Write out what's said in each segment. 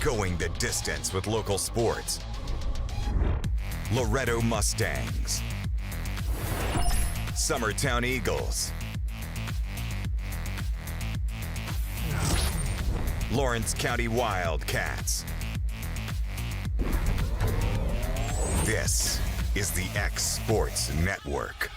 going the distance with local sports. Loretto Mustangs, Summertown Eagles, Lawrence County Wildcats. This is the X Sports Network.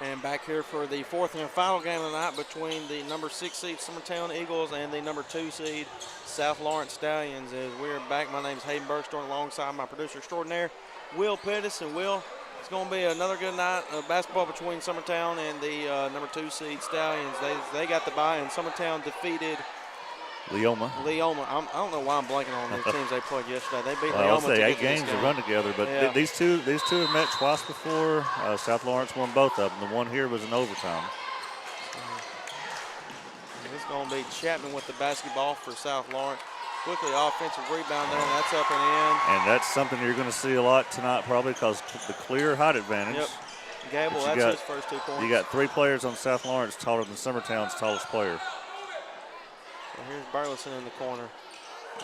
And back here for the fourth and final game of the night between the number 6 seed Summertown Eagles and the number 2 seed South Lawrence Stallions. As we're back, my name is Hayden Bergstrom alongside my producer extraordinaire, Will Pettis. And Will, it's going to be another good night of basketball between Summertown and the number 2 seed Stallions. They got the bye, and Summertown defeated Leoma. I don't know why I'm blanking on the teams they played yesterday. They beat I'll Leoma. say 8 games to run together, but yeah. these two have met twice before. South Lawrence won both of them. The one here was in overtime. It's going to be Chapman with the basketball for South Lawrence. Quickly offensive rebound there, and that's up and in. And that's something you're going to see a lot tonight probably because the clear height advantage. Yep. Gable, that's his first 2 points. You got 3 players on South Lawrence taller than Summertown's tallest player. So here's Burleson in the corner.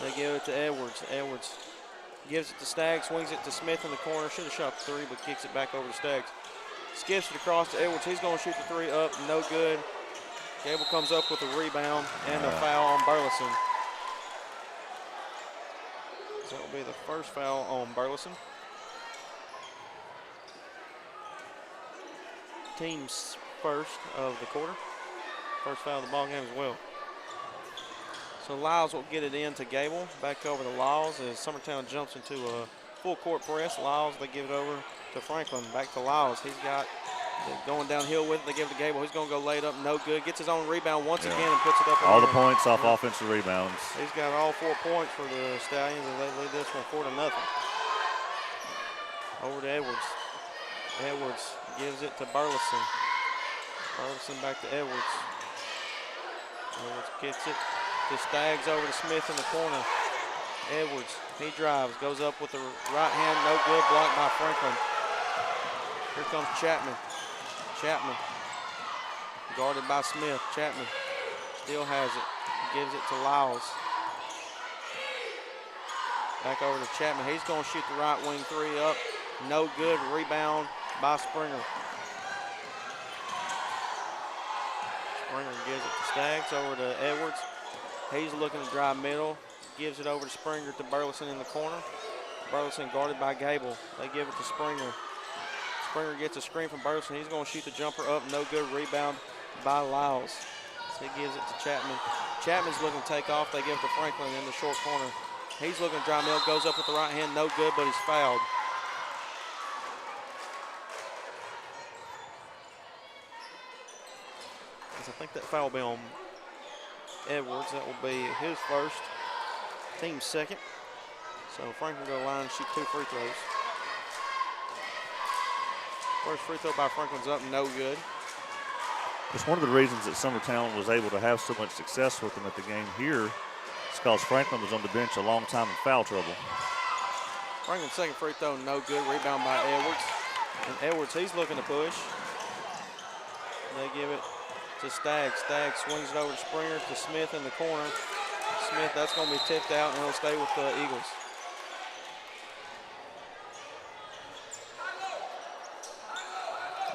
They give it to Edwards. Edwards gives it to Staggs, swings it to Smith in the corner. Should have shot the 3, but kicks it back over to Staggs. Skips it across to Edwards. He's going to shoot the 3 up, no good. Gable comes up with a rebound and a foul on Burleson. So that'll be the first foul on Burleson. Team's first of the quarter. First foul of the ball game as well. So Lyles will get it in to Gable. Back over to Lyles as Summertown jumps into a full court press. Lyles, they give it over to Franklin. Back to Lyles. He's got going downhill with it. They give it to Gable. He's going to go lay it up. No good. Gets his own rebound once again and puts it up. All the points off offensive rebounds. He's got all 4 points for the Stallions, and they lead this one 4-0. Over to Edwards. Edwards gives it to Burleson. Burleson back to Edwards. Edwards gets it to Staggs over to Smith in the corner. Edwards, he drives, goes up with the right hand, no good, blocked by Franklin. Here comes Chapman. Chapman, guarded by Smith. Chapman still has it, gives it to Lyles. Back over to Chapman, he's gonna shoot the right wing 3 up, no good, rebound by Springer. Springer gives it to Staggs over to Edwards. He's looking to drive middle, gives it over to Springer to Burleson in the corner. Burleson guarded by Gable. They give it to Springer. Springer gets a screen from Burleson. He's going to shoot the jumper up, no good, rebound by Lyles. So he gives it to Chapman. Chapman's looking to take off. They give it to Franklin in the short corner. He's looking to drive middle, goes up with the right hand, no good, but he's fouled. I think that foul will be on Edwards. That will be his first, team's second. So Franklin will go line and shoot 2 free throws. First free throw by Franklin's up, no good. It's one of the reasons that Summertown was able to have so much success with them at the game here. It's because Franklin was on the bench a long time in foul trouble. Franklin's second free throw, no good. Rebound by Edwards. And Edwards, he's looking to push. They give it to Staggs. Staggs swings it over to Springer to Smith in the corner. Smith, that's going to be tipped out, and he'll stay with the Eagles.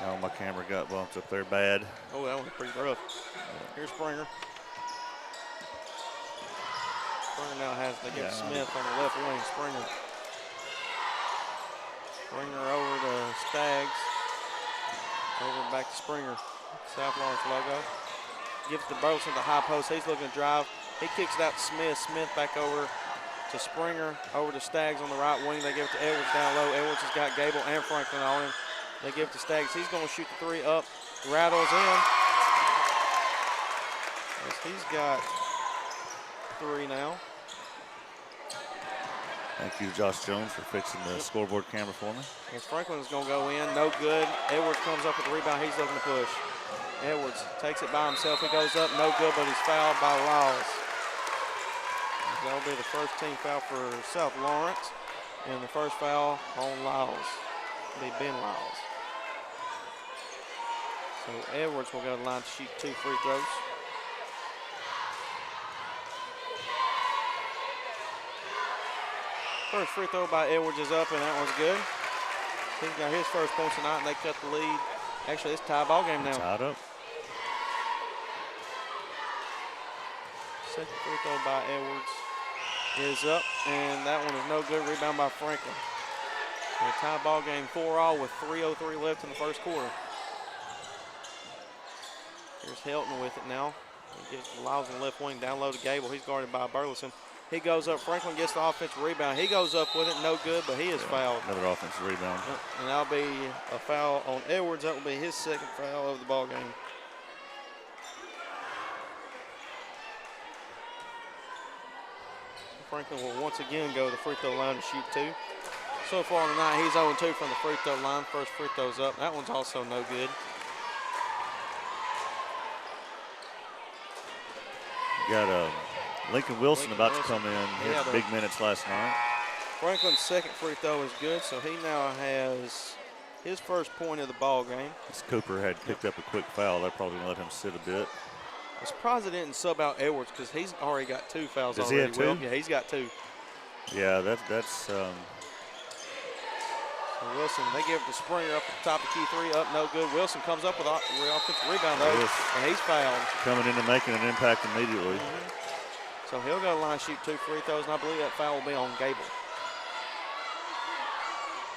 Oh, my camera got bumped up there bad. Oh, that was pretty rough. Here's Springer. Springer now has to get Smith on the left wing. Springer over to Staggs. Over back to Springer. South Lawrence logo. Gives to Burleson the high post. He's looking to drive. He kicks it out to Smith. Smith back over to Springer. Over to Staggs on the right wing. They give it to Edwards down low. Edwards has got Gable and Franklin on him. They give it to Staggs. He's going to shoot the three up. Rattles in. Yes, he's got three now. Thank you, Josh Jones, for fixing the scoreboard camera for me. Yes, Franklin's going to go in. No good. Edwards comes up with the rebound. He's looking to push. Edwards takes it by himself. He goes up. No good, but he's fouled by Lyles. That'll be the first team foul for South Lawrence. And the first foul on Lyles. It'll be Ben Lyles. So Edwards will go to the line to shoot 2 free throws. First free throw by Edwards is up, and that one's good. He's got his first points tonight, and they cut the lead. Actually, it's a tie ball game now. Tied up. Second free throw by Edwards is up, and that one is no good. Rebound by Franklin. And a tie ball game 4-all with 3:03 left in the first quarter. Here's Helton with it now. He gets Lyles on the left wing, down low to Gable. He's guarded by Burleson. He goes up. Franklin gets the offensive rebound. He goes up with it, no good, but he is fouled. Another offensive rebound. And that'll be a foul on Edwards. That will be his second foul of the ball game. Franklin will once again go to the free throw line to shoot 2. So far tonight, he's 0-2 from the free throw line. First free throw's up. That one's also no good. Got Lincoln Wilson about to come in. He had big minutes last night. Franklin's second free throw is good, so he now has his first point of the ball game. As Cooper had picked up a quick foul, they're probably going to let him sit a bit. I'm surprised they didn't sub out Edwards because he's already got 2 fouls Does already. he have 2? Yeah, he's got 2. Yeah, that's Wilson, they give it to Springer up at the top of key 3, up no good. Wilson comes up with an offensive rebound though, and he's fouled. Coming in and making an impact immediately. So he'll go to the line, shoot 2 free throws, and I believe that foul will be on Gable.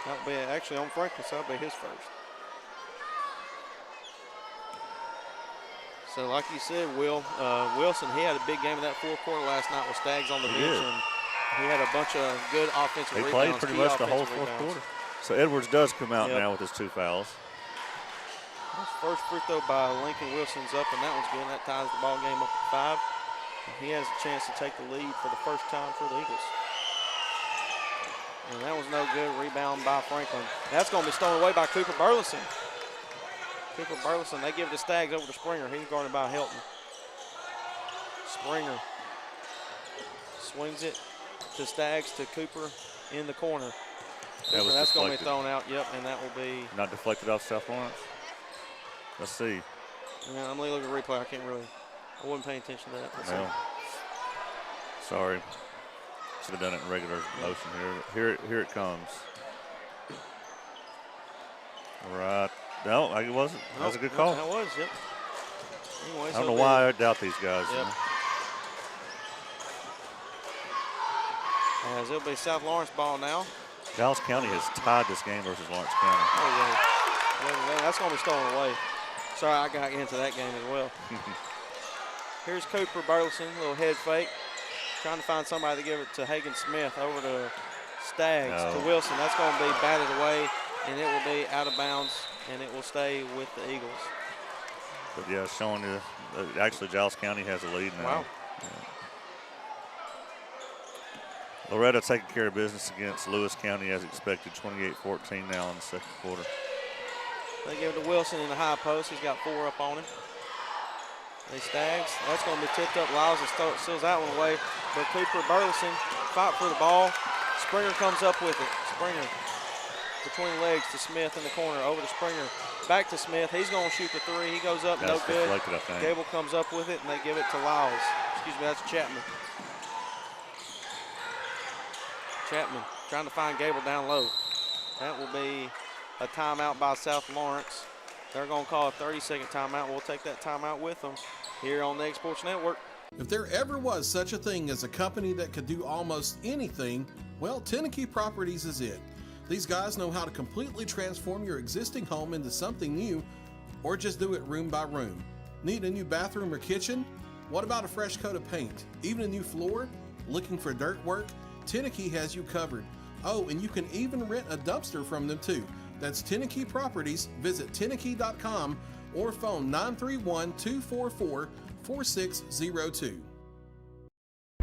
That'll be actually on Franklin, so that'll be his first. So like you said, Wilson, he had a big game in that fourth quarter last night with Staggs on the bench, and he had a bunch of good offensive rebounds. He played pretty much the whole fourth quarter. So Edwards does come out now with his 2 fouls. First free throw by Lincoln Wilson's up, and that one's good. That ties the ball game up to 5. And he has a chance to take the lead for the first time for the Eagles. And that was no good. Rebound by Franklin. That's going to be stolen away by Cooper Burleson. Cooper Burleson, they give it to Staggs over to Springer. He's guarded by Helton. Springer swings it to Staggs to Cooper in the corner. That's going to be thrown out, and that will be... Not deflected off South Lawrence. Let's see. Yeah, I'm looking at the replay. I wasn't paying attention to that. Well, sorry. Should have done it in regular motion here. Here it comes. Right. No, it wasn't. That was a good call. That was, yep. Anyways, I don't know why I doubt these guys. Yep. As it'll be South Lawrence ball now. Dallas County has tied this game versus Lawrence County. Oh, yeah. That's going to be stolen away. Sorry, I got into that game as well. Here's Cooper Burleson, little head fake. Trying to find somebody to give it to Hagan Smith. Over to Staggs, to Wilson. That's going to be batted away, and it will be out of bounds, and it will stay with the Eagles. But, yeah, showing you, actually, Dallas County has a lead now. Wow. Yeah. Loretto taking care of business against Lewis County as expected, 28-14 now in the second quarter. They give it to Wilson in the high post. He's got 4 up on him. They Staggs. That's going to be tipped up. Lyles steals that one away. But Cooper Burleson fight for the ball. Springer comes up with it. Springer between legs to Smith in the corner. Over to Springer. Back to Smith. He's going to shoot the three. He goes up, no good. Deflected, I think. Gable comes up with it, and they give it to Lyles. Excuse me, that's Chapman. Chapman trying to find Gable down low. That will be a timeout by South Lawrence. They're going to call a 30-second timeout. We'll take that timeout with them here on the Egg Sports Network. If there ever was such a thing as a company that could do almost anything, well, Tenakee Properties is it. These guys know how to completely transform your existing home into something new, or just do it room by room. Need a new bathroom or kitchen? What about a fresh coat of paint? Even a new floor? Looking for dirt work? Tenakee has you covered. Oh, and you can even rent a dumpster from them too. That's Tenakee Properties. Visit Tenakee.com or phone 931-244-4602.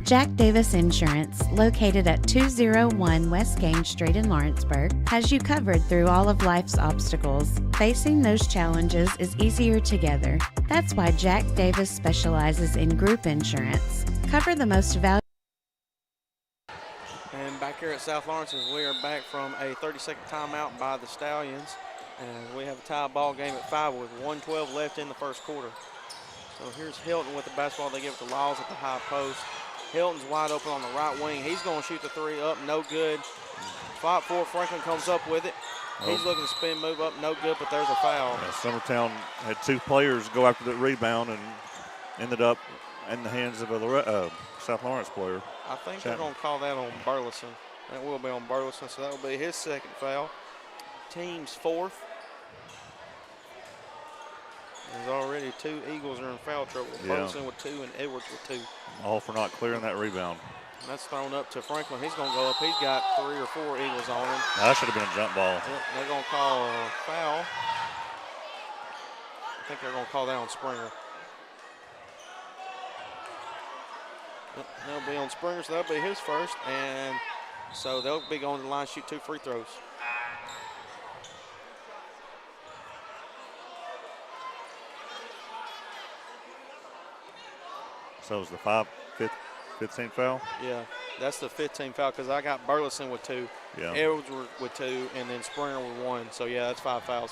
Jack Davis Insurance, located at 201 West Gaines Street in Lawrenceburg, has you covered through all of life's obstacles. Facing those challenges is easier together. That's why Jack Davis specializes in group insurance. Cover the most valuable. And back here at South Lawrence, as we are back from a 30-second timeout by the Stallions. And we have a tie ball game at 5 with 1:12 left in the first quarter. So here's Hilton with the basketball. They give it to Lyles at the high post. Hilton's wide open on the right wing. He's going to shoot the three up, no good. 5-4, Franklin comes up with it. He's looking to spin move up, no good, but there's a foul. Summertown had two players go after the rebound and ended up in the hands of a South Lawrence player. I think they're going to call that on Burleson. That will be on Burleson, so that will be his second foul. Team's fourth. There's already two Eagles are in foul trouble. Yeah. Burleson with 2 and Edwards with 2. All for not clearing that rebound. And that's thrown up to Franklin. He's going to go up. He's got 3 or 4 Eagles on him. Now, that should have been a jump ball. Yep, they're going to call a foul. I think they're going to call that on Springer. Yep, that'll be on Springer, so that'll be his first. And so they'll be going to the line to shoot 2 free throws. So it was the 15th foul? Yeah, that's the 15th foul because I got Burleson with 2, Yeah. Edwards with 2, and then Springer with 1. So, yeah, that's 5 fouls.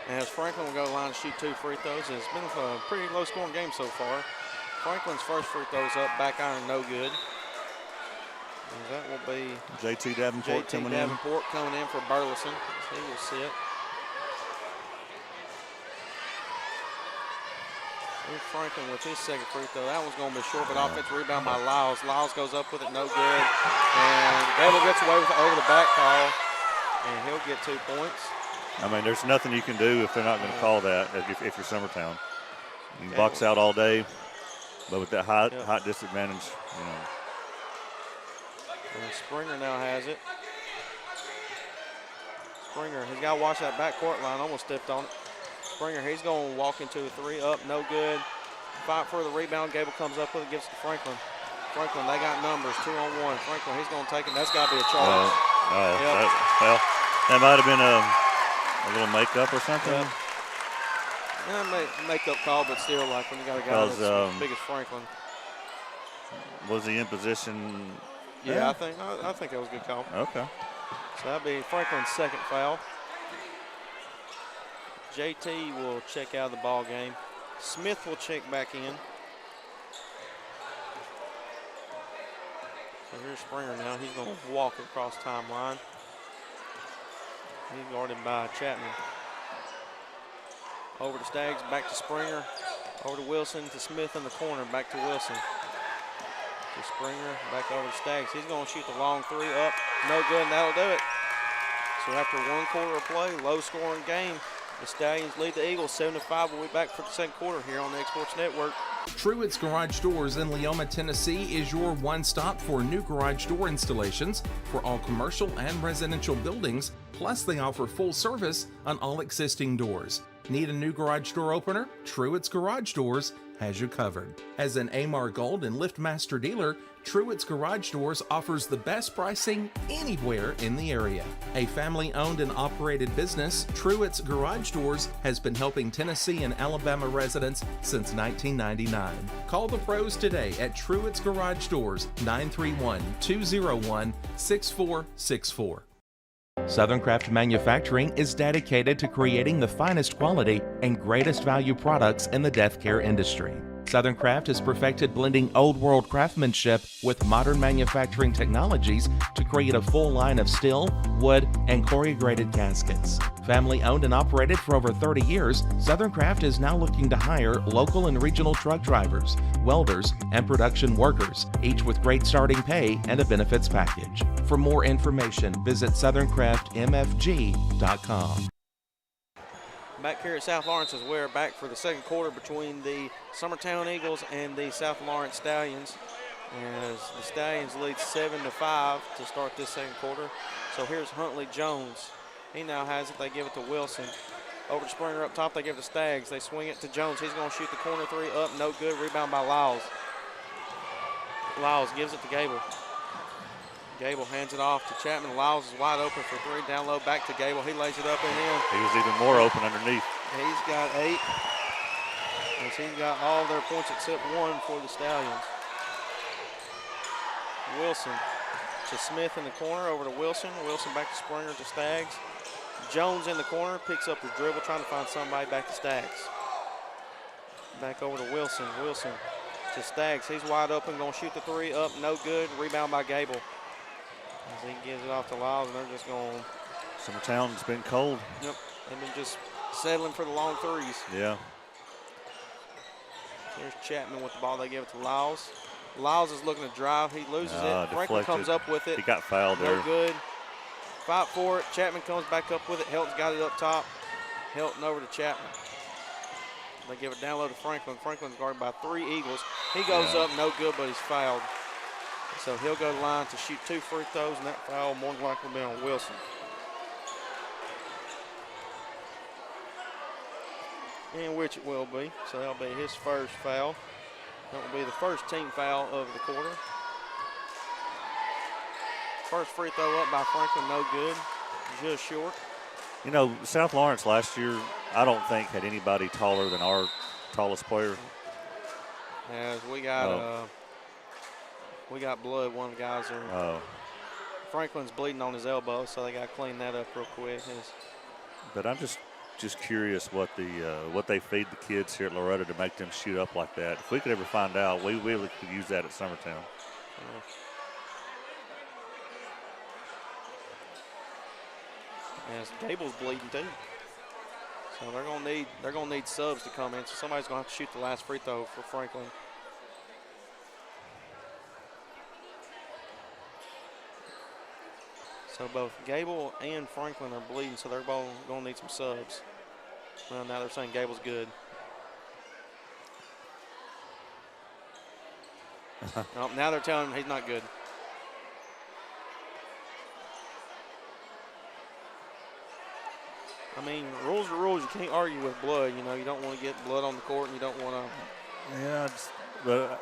And as Franklin will go to the line to shoot 2 free throws, and it's been a pretty low-scoring game so far. Franklin's first free throw's up, back iron, no good. And that will be JT Davenport coming in. Coming in for Burleson. He will sit. Here's Franklin with his second free throw. That one's going to be short, but offensive rebound by Lyles. Lyles goes up with it, no good. And Gable gets away with it over the back call, and he'll get 2 points. I mean, there's nothing you can do if they're not going to call that if you're Summertown. You can box out all day, but with that height disadvantage, you know. And Springer now has it. Springer, he's got to watch that backcourt line. Almost stepped on it. Springer, he's going to walk into a 3 up, no good. Fight for the rebound. Gable comes up with it, gives it to Franklin. Franklin, they got numbers, 2-on-1. Franklin, he's going to take it. That's got to be a charge. Yep. That might have been a little makeup or something. Makeup call, but still, like when you got a guy that's as big as Franklin. Was he in position? Yeah, I think that was a good call. Okay. So that'll be Franklin's second foul. JT will check out of the ball game. Smith will check back in. So here's Springer now. He's going to walk across timeline. He's guarded by Chapman. Over to Staggs, back to Springer. Over to Wilson, to Smith in the corner, back to Wilson. To Springer, back over to Staggs. He's going to shoot the long 3 up. No good, and that'll do it. So after 1 quarter of play, low-scoring game, the Stallions lead the Eagles 7-5. We'll be back for the second quarter here on the Egg Sports Network. Truett's Garage Doors in Leoma, Tennessee is your one-stop for new garage door installations for all commercial and residential buildings. Plus, they offer full service on all existing doors. Need a new garage door opener? Truett's Garage Doors has you covered. As an AMAR Gold and LiftMaster dealer, Truett's Garage Doors offers the best pricing anywhere in the area. A family-owned and operated business, Truett's Garage Doors has been helping Tennessee and Alabama residents since 1999. Call the pros today at Truett's Garage Doors, 931-201-6464. Southern Craft Manufacturing is dedicated to creating the finest quality and greatest value products in the death care industry. Southern Craft has perfected blending old world craftsmanship with modern manufacturing technologies to create a full line of steel, wood, and corrugated caskets. Family owned and operated for over 30 years, Southern Craft is now looking to hire local and regional truck drivers, welders, and production workers, each with great starting pay and a benefits package. For more information, visit SouthernCraftMFG.com. Back here at South Lawrence as we're back for the second quarter between the Summertown Eagles and the South Lawrence Stallions. As the Stallions lead 7-5 to start this second quarter. So here's Huntley Jones. He now has it. They give it to Wilson. Over to Springer up top. They give it to Staggs. They swing it to Jones. He's going to shoot the corner three up. No good. Rebound by Lyles. Lyles gives it to Gable. Gable hands it off to Chapman. Lyles is wide open for three. Down low back to Gable. He lays it up and in. He was even more open underneath. He's got 8. As he's got all their points except one for the Stallions. Wilson to Smith in the corner. Over to Wilson. Wilson back to Springer to Staggs. Jones in the corner. Picks up his dribble. Trying to find somebody. Back to Staggs. Back over to Wilson. Wilson to Staggs. He's wide open. Going to shoot the three up. No good. Rebound by Gable. As he gives it off to Lyles, and they're just going. Summertown's been cold. Yep, they've been just settling for the long threes. Yeah. There's Chapman with the ball. They give it to Lyles. Lyles is looking to drive. He loses it. Franklin comes up with it. He got fouled there. No good. Fight for it. Chapman comes back up with it. Helton's got it up top. Helton over to Chapman. They give it down low to Franklin. Franklin's guarded by 3 Eagles. He goes up, no good, but he's fouled. So he'll go to the line to shoot 2 free throws, and that foul more than likely will be on Wilson. In which it will be. So that'll be his first foul. That will be the first team foul of the quarter. First free throw up by Franklin, no good. Just short. You know, South Lawrence last year, I don't think had anybody taller than our tallest player. As we got blood. One of the guys are. Oh. Franklin's bleeding on his elbow, so they got to clean that up real quick. But I'm just curious what they feed the kids here at Loretta to make them shoot up like that. If we could ever find out, we really could use that at Summertown. As Gable's bleeding too, so they're gonna need subs to come in. So somebody's gonna have to shoot the last free throw for Franklin. So both Gable and Franklin are bleeding, so they're both going to need some subs. Well, now they're saying Gable's good. Oh, now they're telling him he's not good. I mean, rules are rules. You can't argue with blood. You know, you don't want to get blood on the court, and you don't want to. Yeah, but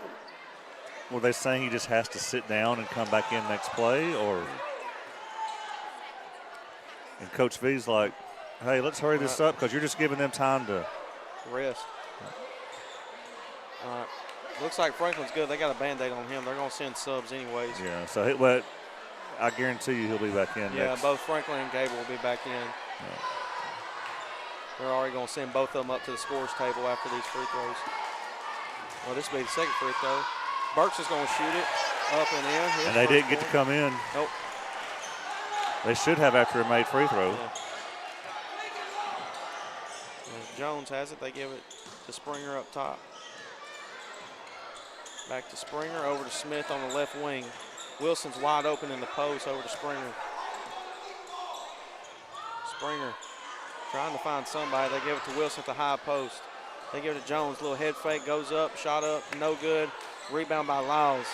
were they saying he just has to sit down and come back in next play, or? And Coach V's like, hey, let's hurry this up because you're just giving them time to rest. All right. Looks like Franklin's good. They got a Band-Aid on him. They're going to send subs anyways. Yeah, so but I guarantee you he'll be back in Yeah, next. both Franklin and Gable will be back in. Yeah. They're already going to send both of them up to the scores table after these free throws. Well, this will be the second free throw. Burks is going to shoot it up and in. And they didn't get to come in. Nope. They should have after a made free throw. Yeah. Jones has it. They give it to Springer up top. Back to Springer, over to Smith on the left wing. Wilson's wide open in the post, over to Springer. Springer trying to find somebody. They give it to Wilson at the high post. They give it to Jones. Little head fake, goes up, shot up, no good. Rebound by Lyles.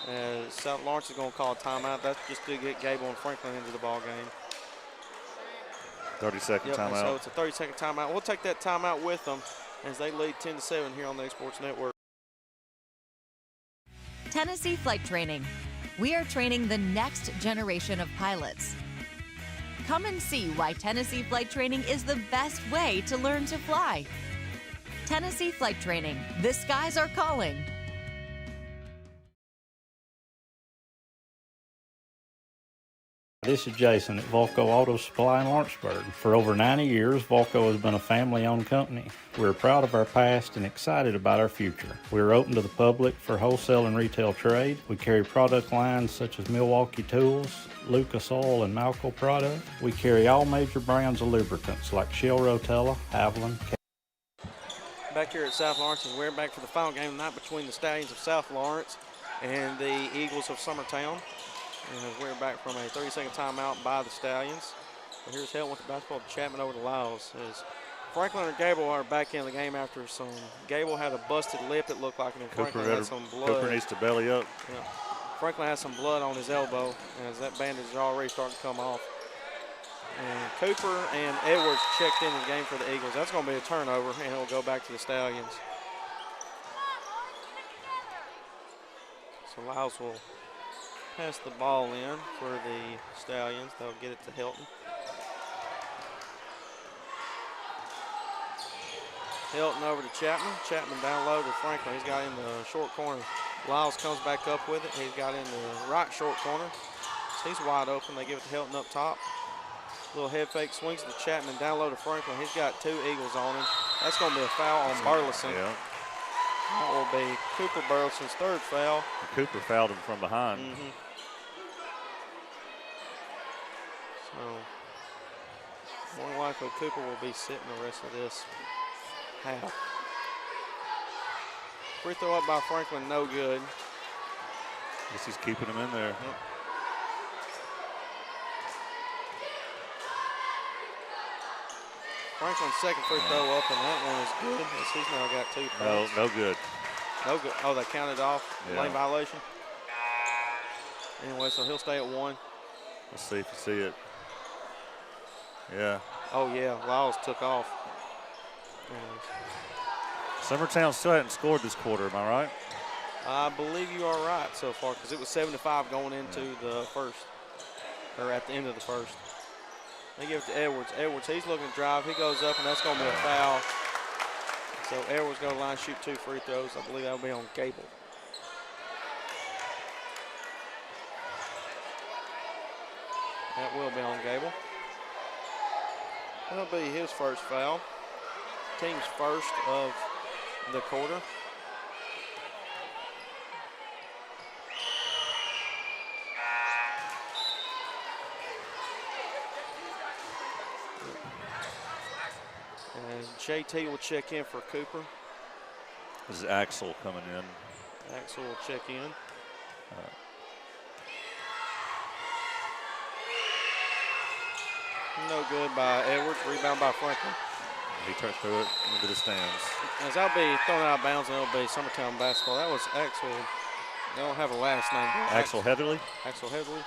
As South Lawrence is going to call a timeout. That's just to get Gable and Franklin into the ball game. 30-second timeout. So it's a 30-second timeout. We'll take that timeout with them. as they lead 10-7 here on the X Sports Network. Tennessee Flight Training. We are training the next generation of pilots. Come and see why Tennessee Flight Training is the best way to learn to fly. Tennessee Flight Training. The skies are calling. This is Jason at Volco Auto Supply in Lawrenceburg. For over 90 years, Volco has been a family-owned company. We're proud of our past and excited about our future. We are open to the public for wholesale and retail trade. We carry product lines such as Milwaukee Tools, Lucas Oil, and Malco products. We carry all major brands of lubricants like Shell Rotella, Haviland. Back here at South Lawrence, and we're back for the final game tonight between the Stallions of South Lawrence and the Eagles of Summertown. And we're back from a 30-second timeout by the Stallions. But here's Helton with the basketball to Chapman over to Lyles. As Franklin and Gable are back in the game after some. Gable had a busted lip, it looked like, and Franklin had some blood. Cooper needs to belly up. Yeah. Franklin has some blood on his elbow, as that bandage is already starting to come off. And Cooper and Edwards checked into the game for the Eagles. That's going to be a turnover, and it'll go back to the Stallions. So Lyles will pass the ball in for the Stallions. They'll get it to Helton. Helton over to Chapman. Chapman down low to Franklin. He's got in the short corner. Lyles comes back up with it. He's got in the right short corner. So he's wide open. They give it to Helton up top. Little head fake, swings to Chapman down low to Franklin. He's got two Eagles on him. That's going to be a foul on Burleson. Yeah. That will be Cooper Burleson's third foul. Cooper fouled him from behind. So, more than likely, Cooper will be sitting the rest of this half. Free throw up by Franklin, no good. Guess he's keeping him in there. Yep. Franklin's second free throw up, and that one is good. As he's now got 2 points. No good. No good. Oh, they counted off. Yeah. Lane violation. Anyway, so he'll stay at 1. Let's see if you see it. Yeah. Oh, yeah. Lyles took off. Summertown still hadn't scored this quarter, am I right? I believe you are right so far, because it was 7-5 going into the first, or at the end of the first. They give it to Edwards. Edwards, he's looking to drive. He goes up, and that's going to be a foul. So Edwards going to line shoot 2 free throws. I believe that'll be on Gable. That will be on Gable. That'll be his first foul. Team's first of the quarter. And JT will check in for Cooper. This is Axel coming in. Axel will check in. No good by Edwards. Rebound by Franklin. He threw it into the stands. As that'll be thrown out of bounds, and it'll be Summertown basketball. That was Axel. They don't have a last name. Axel Heatherly. Axel Heatherly.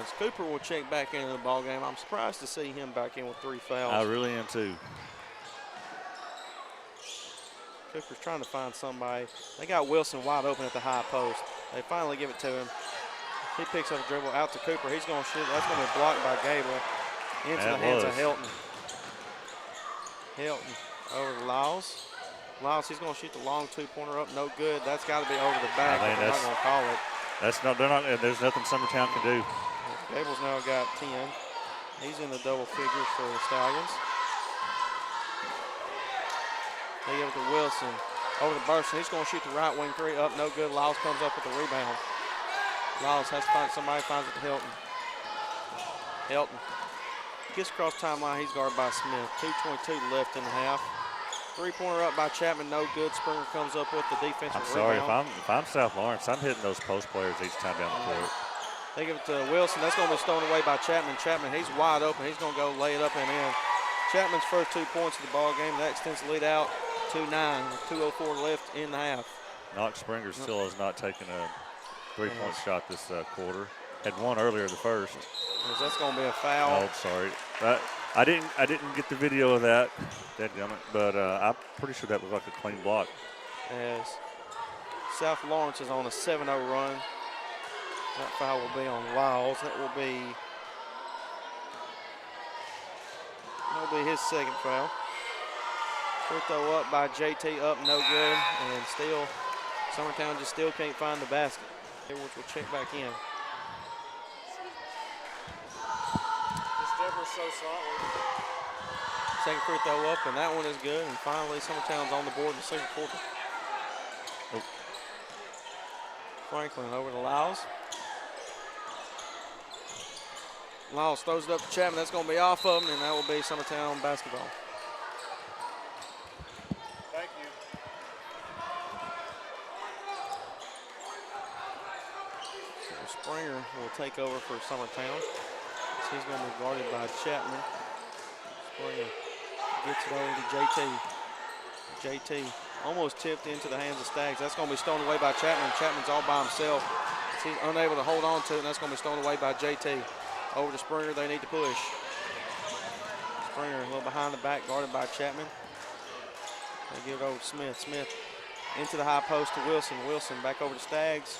As Cooper will check back into the ball game. I'm surprised to see him back in with 3 fouls. I really am too. Cooper's trying to find somebody. They got Wilson wide open at the high post. They finally give it to him. He picks up a dribble out to Cooper. He's going to shoot. That's going to be blocked by Gable. Into the hands of Helton. Helton over to Lyles. Lyles, he's going to shoot the long 2-pointer up. No good. That's got to be over the back. But they're not going to call it. That's not. They're not. There's nothing Summertown can do. Gable's now got 10. He's in the double figures for the Stallions. They give it to Wilson. Over to Burson. He's going to shoot the right wing 3 up. No good. Lyles comes up with the rebound. Lyles has to find somebody. Finds it to Helton. Helton gets across timeline. He's guarded by Smith. 2:22 left in the half. 3-pointer up by Chapman. No good. Springer comes up with the defensive Sorry, rebound. if I'm South Lawrence, I'm hitting those post players each time down the court. They give it to Wilson. That's going to be stolen away by Chapman. Chapman, he's wide open. He's going to go lay it up and in. Chapman's first 2 points of the ball game. That extends the lead out 2-9 with 2:04 left in the half. Knox Springer still has not taken a 3-point shot this quarter. Had one earlier in the first. That's going to be a foul. Oh, sorry. I didn't get the video of that, dadgummit, but I'm pretty sure that was like a clean block. As South Lawrence is on a 7-0 run. That foul will be on Lyles. That will be his second foul. Free throw up by JT, up, no good, and still Summertown just still can't find the basket. Edwards will check back in. Second free throw up, and that one is good. And finally, Summertown's on the board in the second quarter. Oh. Franklin over to Lyles. Lyles throws it up to Chapman. That's going to be off of him, and that will be Summertown basketball. Thank you. So Springer will take over for Summertown. He's going to be guarded by Chapman. Springer gets it over to JT. JT almost tipped into the hands of Staggs. That's going to be stolen away by Chapman. Chapman's all by himself. He's unable to hold on to it, and that's going to be stolen away by JT. Over to Springer, they need to push. Springer a little behind the back, guarded by Chapman. They give it over to Smith. Smith into the high post to Wilson. Wilson back over to Staggs.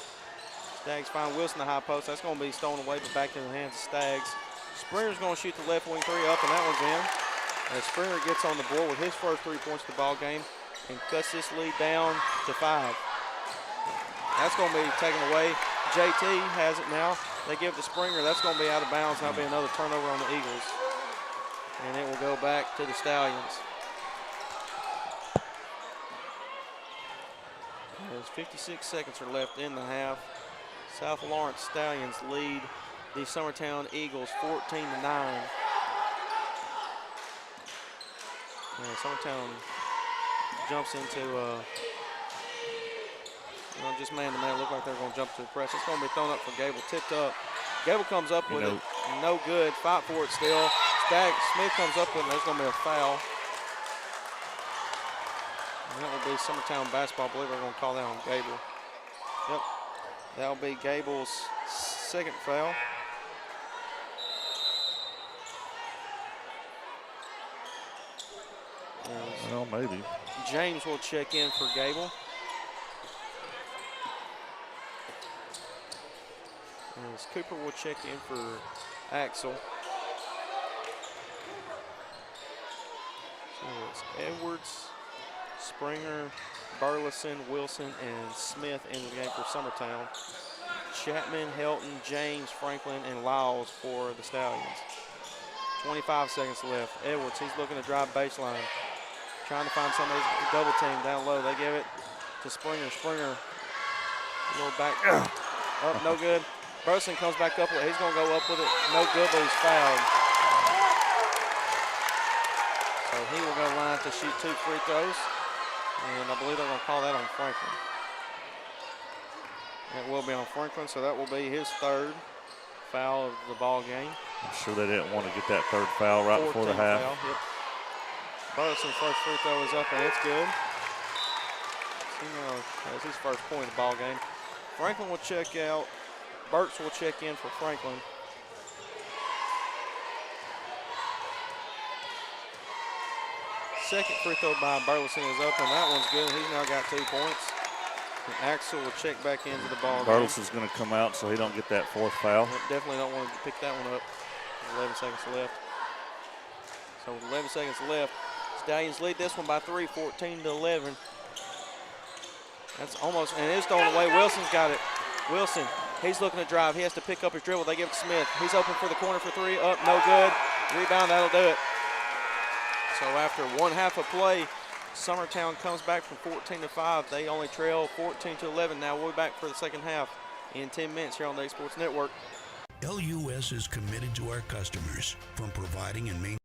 Staggs find Wilson the high post. That's going to be stolen away, but back in the hands of Staggs. Springer's going to shoot the left wing three up, and that one's in. As Springer gets on the board with his first 3 points of the ball game and cuts this lead down to 5. That's going to be taken away. JT has it now. They give it to Springer. That's going to be out of bounds. That'll be another turnover on the Eagles. And it will go back to the Stallions. There's 56 seconds are left in the half. South Lawrence Stallions lead the Summertown Eagles 14-9. And Summertown jumps into just man-to-man. Look like they're going to jump to the press. It's going to be thrown up for Gable. Tipped up. Gable comes up with it. No good. Fight for it still. Smith comes up with it. There's going to be a foul. And that will be Summertown basketball. I believe they're going to call that on Gable. Yep. That will be Gable's second foul. Well, maybe. James will check in for Gable. As Cooper will check in for Axel. So it's Edwards, Springer, Burleson, Wilson, and Smith in the game for Summertown. Chapman, Helton, James, Franklin, and Lyles for the Stallions. 25 seconds left. Edwards, he's looking to drive baseline. Trying to find somebody to double team down low. They give it to Springer. Springer, a little back. Up, no good. Burleson comes back up with it. He's going to go up with it. No good, but he's fouled. So he will go line to shoot 2 free throws. And I believe they're going to call that on Franklin. That will be on Franklin, so that will be his third foul of the ball game. I'm sure they didn't want to get that third foul right before the half. Foul, yep. Burleson's first free throw is up, and it's good. That's his first point of the ball game. Franklin will check out. Burks will check in for Franklin. Second free throw by Burleson is up, and that one's good. He's now got 2 points. And Axel will check back into the ball game. Burleson's going to come out so he don't get that fourth foul. Definitely don't want to pick that one up. 11 seconds left. So with 11 seconds left, Stallions lead this one by 3, 14-11. That's almost, and it's thrown away. Wilson's got it. Wilson, he's looking to drive. He has to pick up his dribble. They give it to Smith. He's open for the corner for 3. Up, no good. Rebound, that'll do it. So after 1 half of play, Summertown comes back from 14-5. They only trail 14-11. Now we'll be back for the second half in 10 minutes here on the A Sports Network. LUS is committed to our customers, from providing and maintaining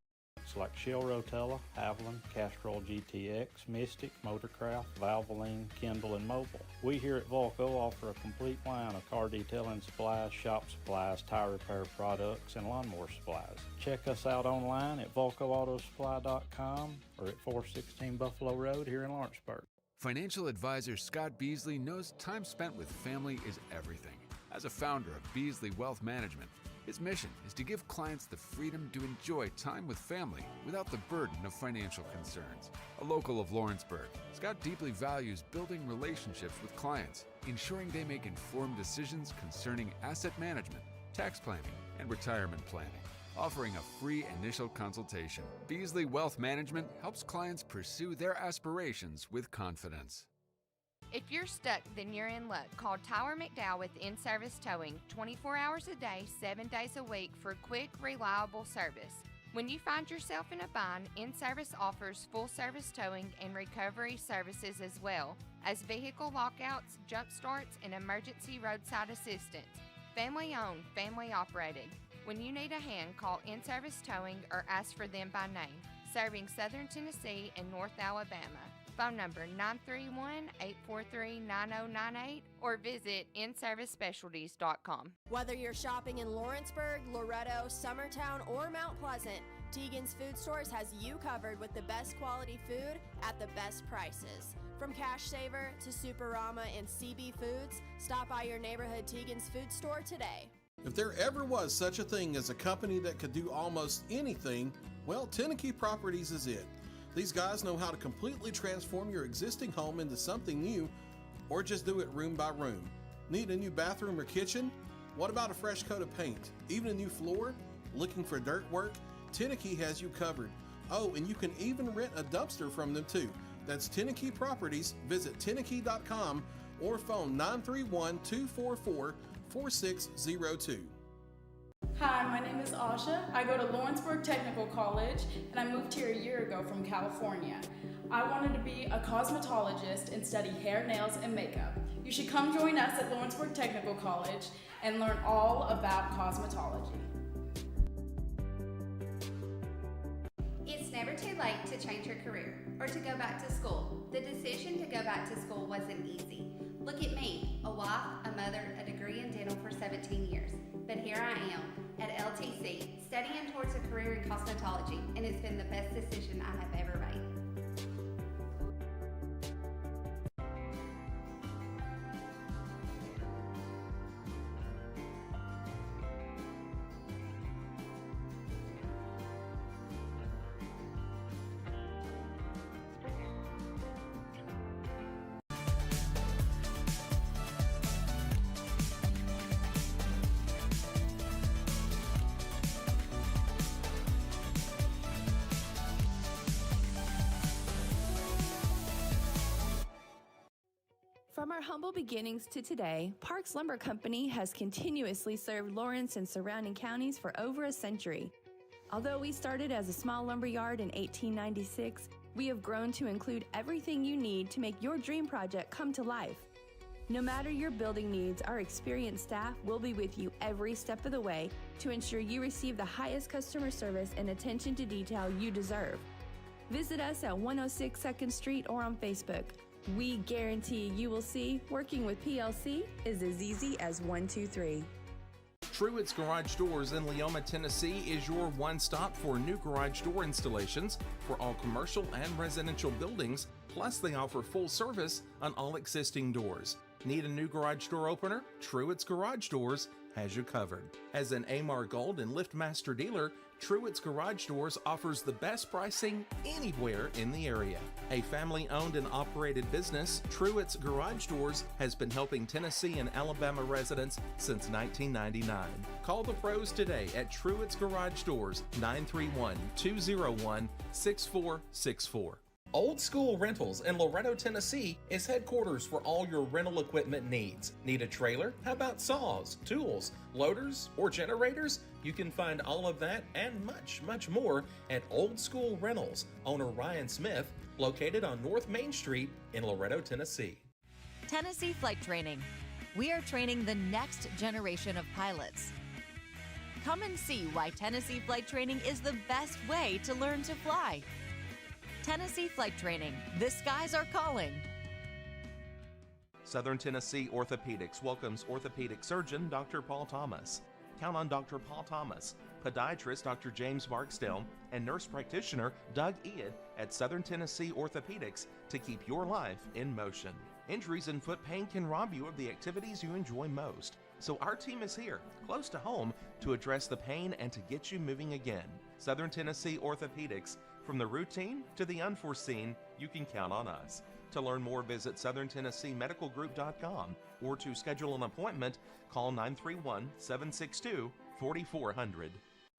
like Shell Rotella, Haviland, Castrol GTX, Mystic, Motorcraft, Valvoline, Kindle, and Mobile. We here at Volco offer a complete line of car detailing supplies, shop supplies, tire repair products, and lawnmower supplies. Check us out online at VolcoAutosupply.com or at 416 Buffalo Road here in Lawrenceburg. Financial advisor Scott Beasley knows time spent with family is everything. As a founder of Beasley Wealth Management, his mission is to give clients the freedom to enjoy time with family without the burden of financial concerns. A local of Lawrenceburg, Scott deeply values building relationships with clients, ensuring they make informed decisions concerning asset management, tax planning, and retirement planning. Offering a free initial consultation, Beasley Wealth Management helps clients pursue their aspirations with confidence. If you're stuck, then you're in luck. Call Tyler McDowell with In-Service Towing, 24 hours a day, 7 days a week for quick, reliable service. When you find yourself in a bind, In-Service offers full-service towing and recovery services as well as vehicle lockouts, jump starts, and emergency roadside assistance. Family-owned, family-operated. When you need a hand, call In-Service Towing or ask for them by name. Serving Southern Tennessee and North Alabama. Phone number 931-843-9098 or visit inservicespecialties.com. Whether you're shopping in Lawrenceburg, Loretto, Summertown, or Mount Pleasant, Tegan's Food Stores has you covered with the best quality food at the best prices. From Cash Saver to Superama and CB Foods, stop by your neighborhood Tegan's Food Store today. If there ever was such a thing as a company that could do almost anything, well, Tennessee Properties is it. These guys know how to completely transform your existing home into something new, or just do it room by room. Need a new bathroom or kitchen? What about a fresh coat of paint? Even a new floor? Looking for dirt work? Tennessee has you covered. Oh, and you can even rent a dumpster from them too. That's Tennessee Properties. Visit tennessee.com or phone 931-244-4602. Hi, my name is Asha. I go to Lawrenceburg Technical College, and I moved here a year ago from California. I wanted to be a cosmetologist and study hair, nails, and makeup. You should come join us at Lawrenceburg Technical College and learn all about cosmetology. It's never too late to change your career or to go back to school. The decision to go back to school wasn't easy. Look at me, a wife, a mother, a degree in dental for 17 years. But here I am at LTC studying towards a career in cosmetology, and it's been the best decision I have ever made. From our humble beginnings to today, Parks Lumber Company has continuously served Lawrence and surrounding counties for over a century. Although we started as a small lumber yard in 1896, we have grown to include everything you need to make your dream project come to life. No matter your building needs, our experienced staff will be with you every step of the way to ensure you receive the highest customer service and attention to detail you deserve. Visit us at 106 2nd Street or on Facebook. We guarantee you will see working with PLC is as easy as 1, 2, 3. Truett's Garage Doors in Leoma, Tennessee is your one-stop for new garage door installations for all commercial and residential buildings, plus they offer full service on all existing doors. Need a new garage door opener? Truett's Garage Doors has you covered. As an AMAR Gold and LiftMaster dealer, Truett's Garage Doors offers the best pricing anywhere in the area. A family-owned and operated business, Truett's Garage Doors has been helping Tennessee and Alabama residents since 1999. Call the pros today at Truett's Garage Doors, 931-201-6464. Old School Rentals in Loretto, Tennessee is headquarters for all your rental equipment needs. Need a trailer? How about saws, tools, loaders, or generators? You can find all of that and much, much more at Old School Rentals. Owner Ryan Smith, located on North Main Street in Loretto, Tennessee. Tennessee Flight Training. We are training the next generation of pilots. Come and see why Tennessee Flight Training is the best way to learn to fly. Tennessee Flight Training. The skies are calling. Southern Tennessee Orthopedics welcomes orthopedic surgeon Dr. Paul Thomas. Count on Dr. Paul Thomas, podiatrist Dr. James Barksdale, and nurse practitioner Doug Iad at Southern Tennessee Orthopedics to keep your life in motion. Injuries and foot pain can rob you of the activities you enjoy most. So our team is here, close to home, to address the pain and to get you moving again. Southern Tennessee Orthopedics. From the routine to the unforeseen, you can count on us. To learn more, visit southerntennesseemedicalgroup.com or to schedule an appointment, call 931-762-4400.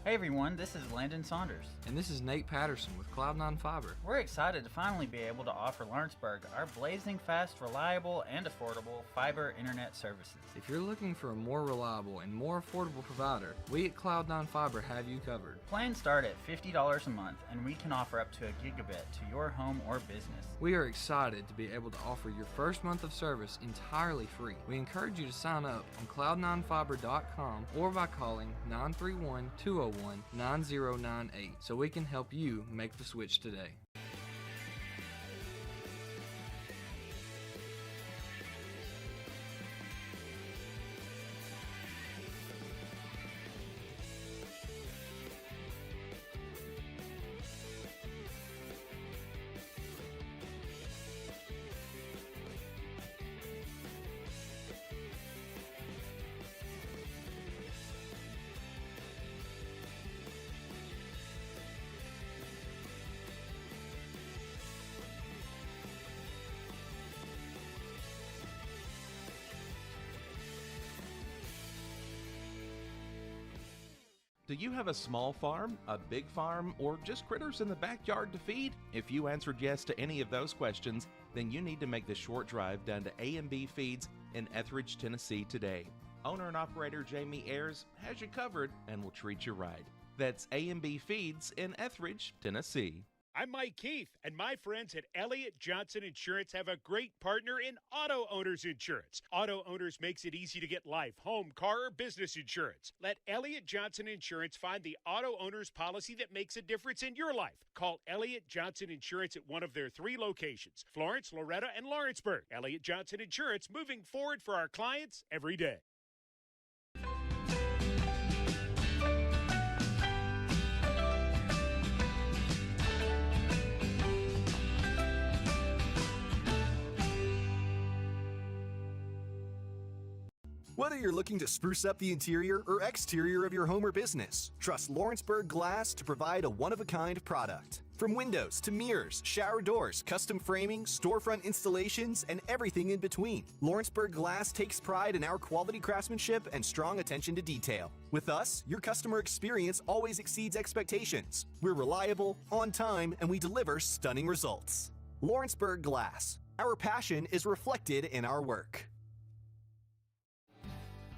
Hey everyone, this is Landon Saunders. And this is Nate Patterson with Cloud9 Fiber. We're excited to finally be able to offer Lawrenceburg our blazing fast, reliable, and affordable fiber internet services. If you're looking for a more reliable and more affordable provider, we at Cloud9 Fiber have you covered. Plans start at $50 a month, and we can offer up to a gigabit to your home or business. We are excited to be able to offer your first month of service entirely free. We encourage you to sign up on cloud9fiber.com or by calling 931-201-9098 so we can help you make the switch today. Do you have a small farm, a big farm, or just critters in the backyard to feed? If you answered yes to any of those questions, then you need to make the short drive down to A&B Feeds in Etheridge, Tennessee today. Owner and operator Jamie Ayers has you covered and will treat you right. That's A&B Feeds in Etheridge, Tennessee. I'm Mike Keith, and my friends at Elliott Johnson Insurance have a great partner in Auto Owners Insurance. Auto Owners makes it easy to get life, home, car, or business insurance. Let Elliott Johnson Insurance find the Auto Owners policy that makes a difference in your life. Call Elliott Johnson Insurance at one of their 3 locations, Florence, Loretto, and Lawrenceburg. Elliott Johnson Insurance, moving forward for our clients every day. Whether you're looking to spruce up the interior or exterior of your home or business, trust Lawrenceburg Glass to provide a one-of-a-kind product. From windows to mirrors, shower doors, custom framing, storefront installations, and everything in between, Lawrenceburg Glass takes pride in our quality craftsmanship and strong attention to detail. With us, your customer experience always exceeds expectations. We're reliable, on time, and we deliver stunning results. Lawrenceburg Glass. Our passion is reflected in our work.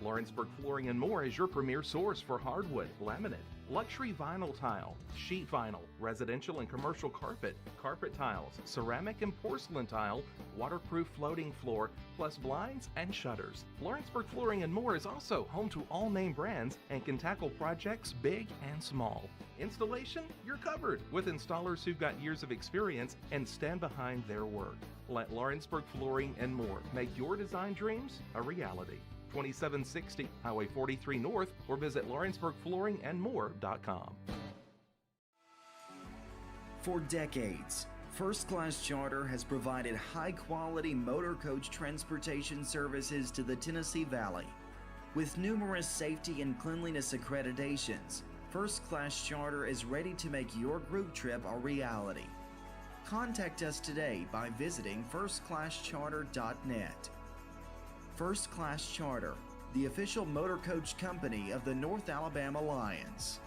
Lawrenceburg Flooring and More is your premier source for hardwood, laminate, luxury vinyl tile, sheet vinyl, residential and commercial carpet, carpet tiles, ceramic and porcelain tile, waterproof floating floor, plus blinds and shutters. Lawrenceburg Flooring and More is also home to all name brands and can tackle projects big and small. Installation, you're covered with installers who've got years of experience and stand behind their work. Let Lawrenceburg Flooring and More make your design dreams a reality. 2760 Highway 43 North or visit lawrenceburgflooringandmore.com. For decades, First Class Charter has provided high-quality motor coach transportation services to the Tennessee Valley. With numerous safety and cleanliness accreditations, First Class Charter is ready to make your group trip a reality. Contact us today by visiting firstclasscharter.net. First Class Charter, the official motor coach company of the North Alabama Lions.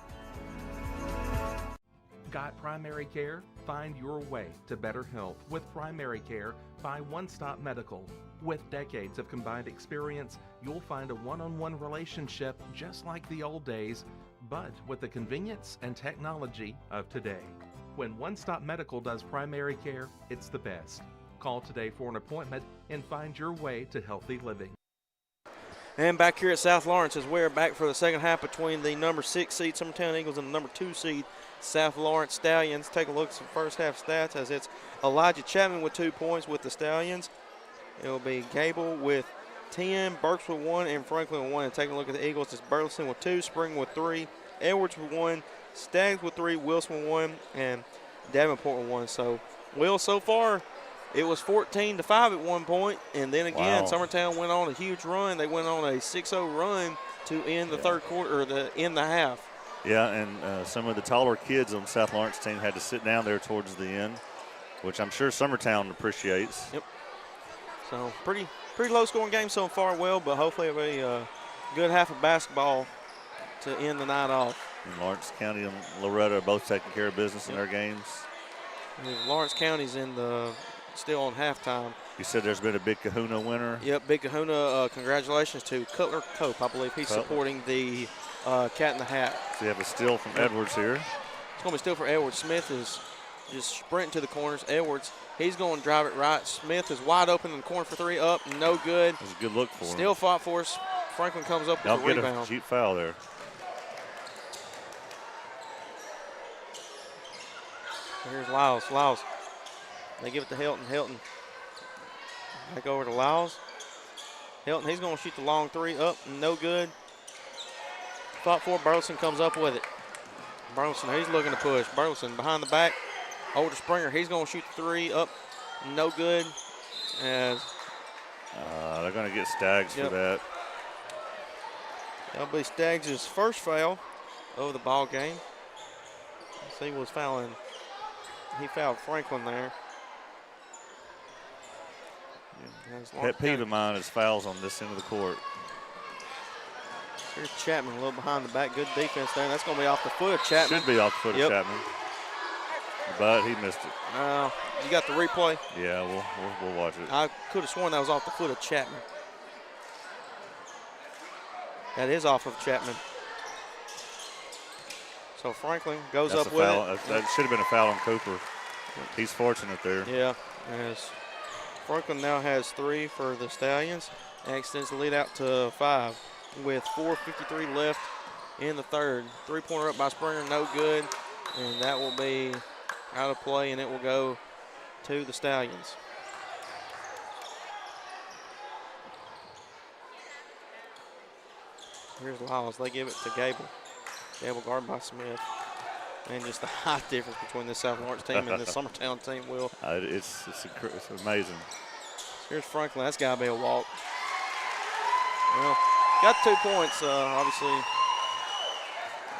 Got primary care? Find your way to better health with primary care by One Stop Medical. With decades of combined experience, you'll find a one-on-one relationship just like the old days, but with the convenience and technology of today. When One Stop Medical does primary care, it's the best. Call today for an appointment and find your way to healthy living. And back here at South Lawrence as we're back for the second half between the number 6 seed Summertown Eagles and the number 2 seed South Lawrence Stallions. Take a look at some first half stats as it's Elijah Chapman with 2 points with the Stallions. It will be Gable with 10, Burks with 1, and Franklin with 1. And taking a look at the Eagles, it's Burleson with 2, Spring with 3, Edwards with 1, Staggs with 3, Wilson with 1, and Davenport with 1. So, Will, so far, It was 14-5 at one point, and then again, Wow. Summertown went on a huge run. They went on a 6-0 run to end the third quarter, or end the half. Yeah, and some of the taller kids on South Lawrence team had to sit down there towards the end, which I'm sure Summertown appreciates. Yep. So pretty low-scoring game so far, but hopefully it'll be a good half of basketball to end the night off. And Lawrence County and Loretta are both taking care of business in their games. And Lawrence County's still on halftime. You said there's been a Big Kahuna winner. Yep, Big Kahuna. Congratulations to Cutler Cope. I believe he's supporting the Cat in the Hat. So you have a steal from Edwards here. It's going to be still for Edwards. Smith is just sprinting to the corners. Edwards, he's going to drive it right. Smith is wide open in the corner for three. Up, no good. It was a good look for him. Still fought for us. Franklin comes up with a rebound. Get a cheap foul there. Here's Lyles. Lyles. They give it to Helton. Helton. Back over to Lyles. Helton, he's going to shoot the long three. Up, no good. Fought for. Burleson comes up with it. Burleson, he's looking to push. Burleson behind the back. Over to Springer. He's going to shoot the three. Up, no good. As they're going to get Staggs for that. That'll be Staggs' first foul of the ball game. He was fouling. He fouled Franklin there. Pet peeve of mine is fouls on this end of the court. Here's Chapman a little behind the back. Good defense there. That's going to be off the foot of Chapman. Should be off the foot of Chapman. But he missed it. You got the replay? Yeah, we'll watch it. I could have sworn that was off the foot of Chapman. That is off of Chapman. So Franklin goes up with it. That should have been a foul on Cooper. He's fortunate there. Yeah, as Franklin now has three for the Stallions and extends the lead out to 5 with 4:53 left in the third. Three-pointer up by Springer, no good, and that will be out of play, and it will go to the Stallions. Here's Lyles. They give it to Gable. Gable guarded by Smith. And just the height difference between the South Lawrence team and the Summertown team, Will. It's amazing. Here's Franklin. That's got to be a walk. Well, got 2 points. Obviously,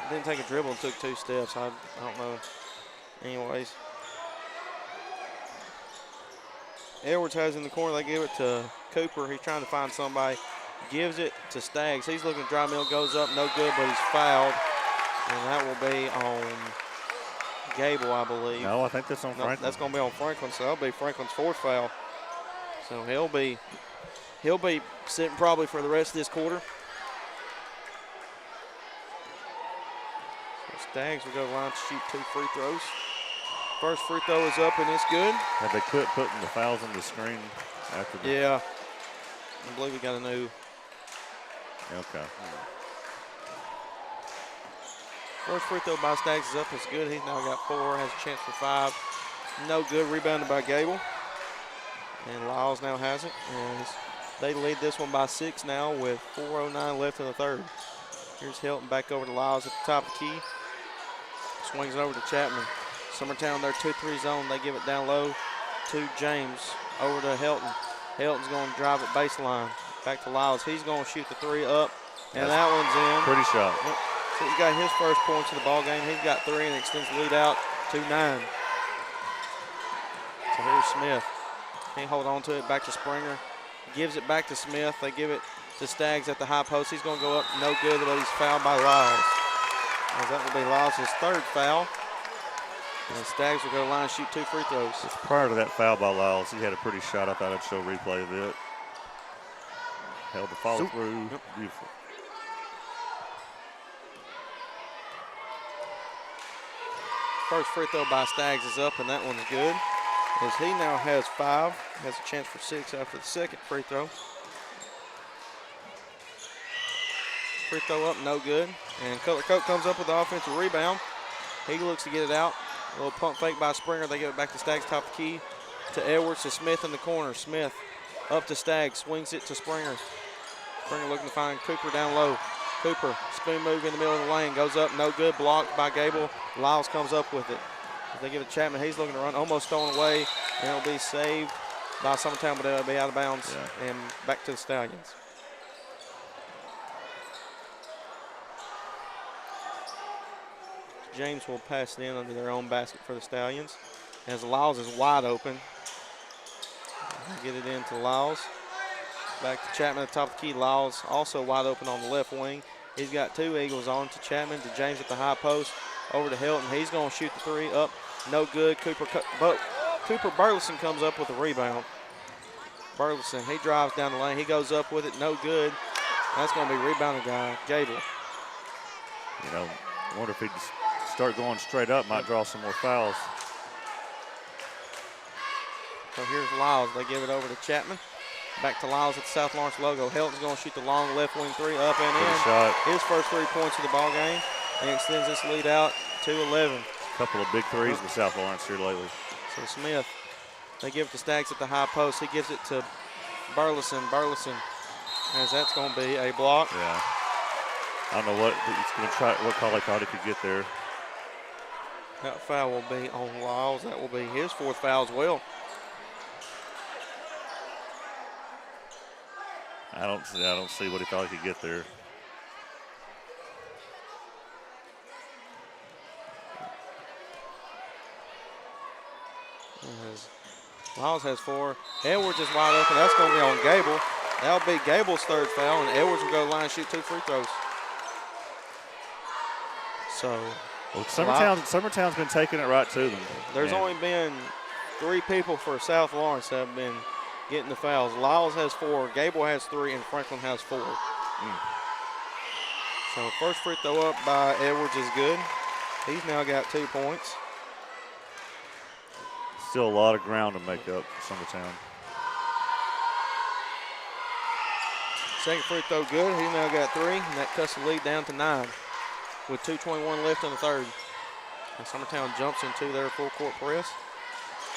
didn't take a dribble and took 2 steps. I don't know. Anyways. Edwards has in the corner. They give it to Cooper. He's trying to find somebody. Gives it to Staggs. He's looking at dry mill. Goes up. No good, but he's fouled. And that will be on Gable, I believe. No, I think that's on Franklin. That's going to be on Franklin, so that'll be Franklin's 4th foul. So he'll be sitting probably for the rest of this quarter. So Staggs will go to the line to shoot 2 free throws. First free throw is up and it's good. Have they quit putting the fouls on the screen after the? Yeah. I believe we got a new. Okay. First free throw by Staggs is up. It's good. He's now got 4. Has a chance for 5. No good. Rebounded by Gable. And Lyles now has it. And they lead this one by 6 now with 4:09 left in the third. Here's Hilton back over to Lyles at the top of the key. Swings it over to Chapman. Summertown, their 2-3 zone. They give it down low to James. Over to Helton. Helton's going to drive it baseline. Back to Lyles. He's going to shoot the 3 up. And that one's in. Pretty shot. Yep. So he's got his first points of the ball game. He's got 3 and extends the lead out to 9. So here's Smith. Can't hold on to it. Back to Springer. Gives it back to Smith. They give it to Staggs at the high post. He's going to go up. No good, but he's fouled by Lyles. As that will be Lyles' 3rd foul. And Staggs will go to the line and shoot 2 free throws. Just prior to that foul by Lyles, he had a pretty shot. I thought I'd show a replay of it. Held the follow through. Yep. Beautiful. First free throw by Staggs is up, and that one's good. As he now has 5, has a chance for 6 after the second free throw. Free throw up, no good. And Cutler Coke comes up with the offensive rebound. He looks to get it out. A little pump fake by Springer. They give it back to Staggs, top of the key. To Edwards, to Smith in the corner. Smith up to Staggs, swings it to Springer. Springer looking to find Cooper down low. Cooper, spoon move in the middle of the lane, goes up, no good, blocked by Gable. Lyles comes up with it. They give it to Chapman. He's looking to run, almost stolen away, and it'll be saved by Summertown, but it'll be out of bounds and back to the Stallions. James will pass it in under their own basket for the Stallions. As Lyles is wide open. Get it into Lyles. Back to Chapman at the top of the key. Lyles also wide open on the left wing. He's got two Eagles on to Chapman, to James at the high post. Over to Hilton. He's going to shoot the three up. No good. Cooper Burleson comes up with a rebound. Burleson, he drives down the lane. He goes up with it. No good. That's going to be rebounded by Gable. You know, I wonder if he'd start going straight up, might draw some more fouls. So here's Lyles. They give it over to Chapman. Back to Lyles at the South Lawrence logo. Helton's going to shoot the long left wing three up and in. Shot. His first 3 points of the ball game, and extends this lead out to 11. A couple of big threes with South Lawrence here lately. So Smith, they give it to Staggs at the high post. He gives it to Burleson. Burleson, as that's going to be a block. Yeah. I don't know what he's going to try. What call he thought he could get there. That foul will be on Lyles. That will be his 4th foul as well. I don't see what he thought he could get there. Lyles has 4. Edwards is wide open. That's going to be on Gable. That'll be Gable's 3rd foul, and Edwards will go to the line and shoot 2 free throws. So, well, Summertown's been taking it right to them. There's only been 3 people for South Lawrence that have been getting the fouls. Lyles has 4, Gable has 3, and Franklin has 4. So first free throw up by Edwards is good. He's now got 2 points. Still a lot of ground to make up for Summertown. Second free throw good. He's now got 3, and that cuts the lead down to 9 with 2:21 left in the third. And Summertown jumps into their full court press.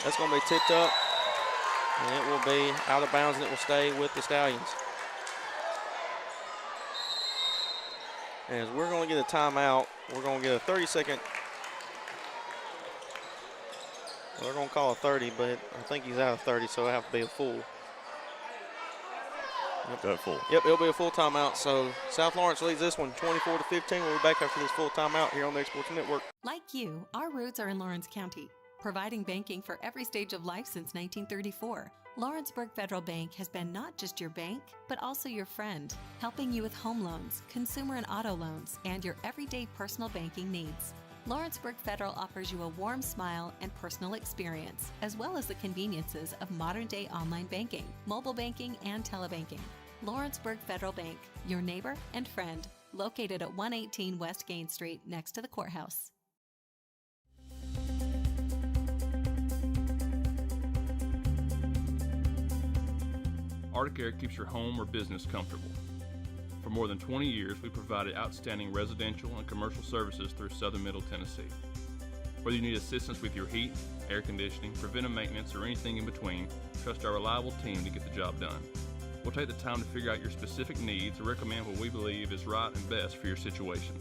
That's going to be tipped up, and it will be out of bounds, and it will stay with the Stallions. As we're going to get a timeout, we're going to get a 30-second. They're going to call a 30, but I think he's out of 30, so it'll have to be a full. Yep, it'll be a full timeout. So South Lawrence leads this one 24-15. We'll be back after this full timeout here on the Exports Network. Like you, our roots are in Lawrence County, providing banking for every stage of life since 1934. Lawrenceburg Federal Bank has been not just your bank, but also your friend, helping you with home loans, consumer and auto loans, and your everyday personal banking needs. Lawrenceburg Federal offers you a warm smile and personal experience, as well as the conveniences of modern-day online banking, mobile banking, and telebanking. Lawrenceburg Federal Bank, your neighbor and friend, located at 118 West Gain Street next to the courthouse. Arctic Air keeps your home or business comfortable. For more than 20 years, we provided outstanding residential and commercial services through Southern Middle Tennessee. Whether you need assistance with your heat, air conditioning, preventive maintenance, or anything in between, trust our reliable team to get the job done. We'll take the time to figure out your specific needs and recommend what we believe is right and best for your situation.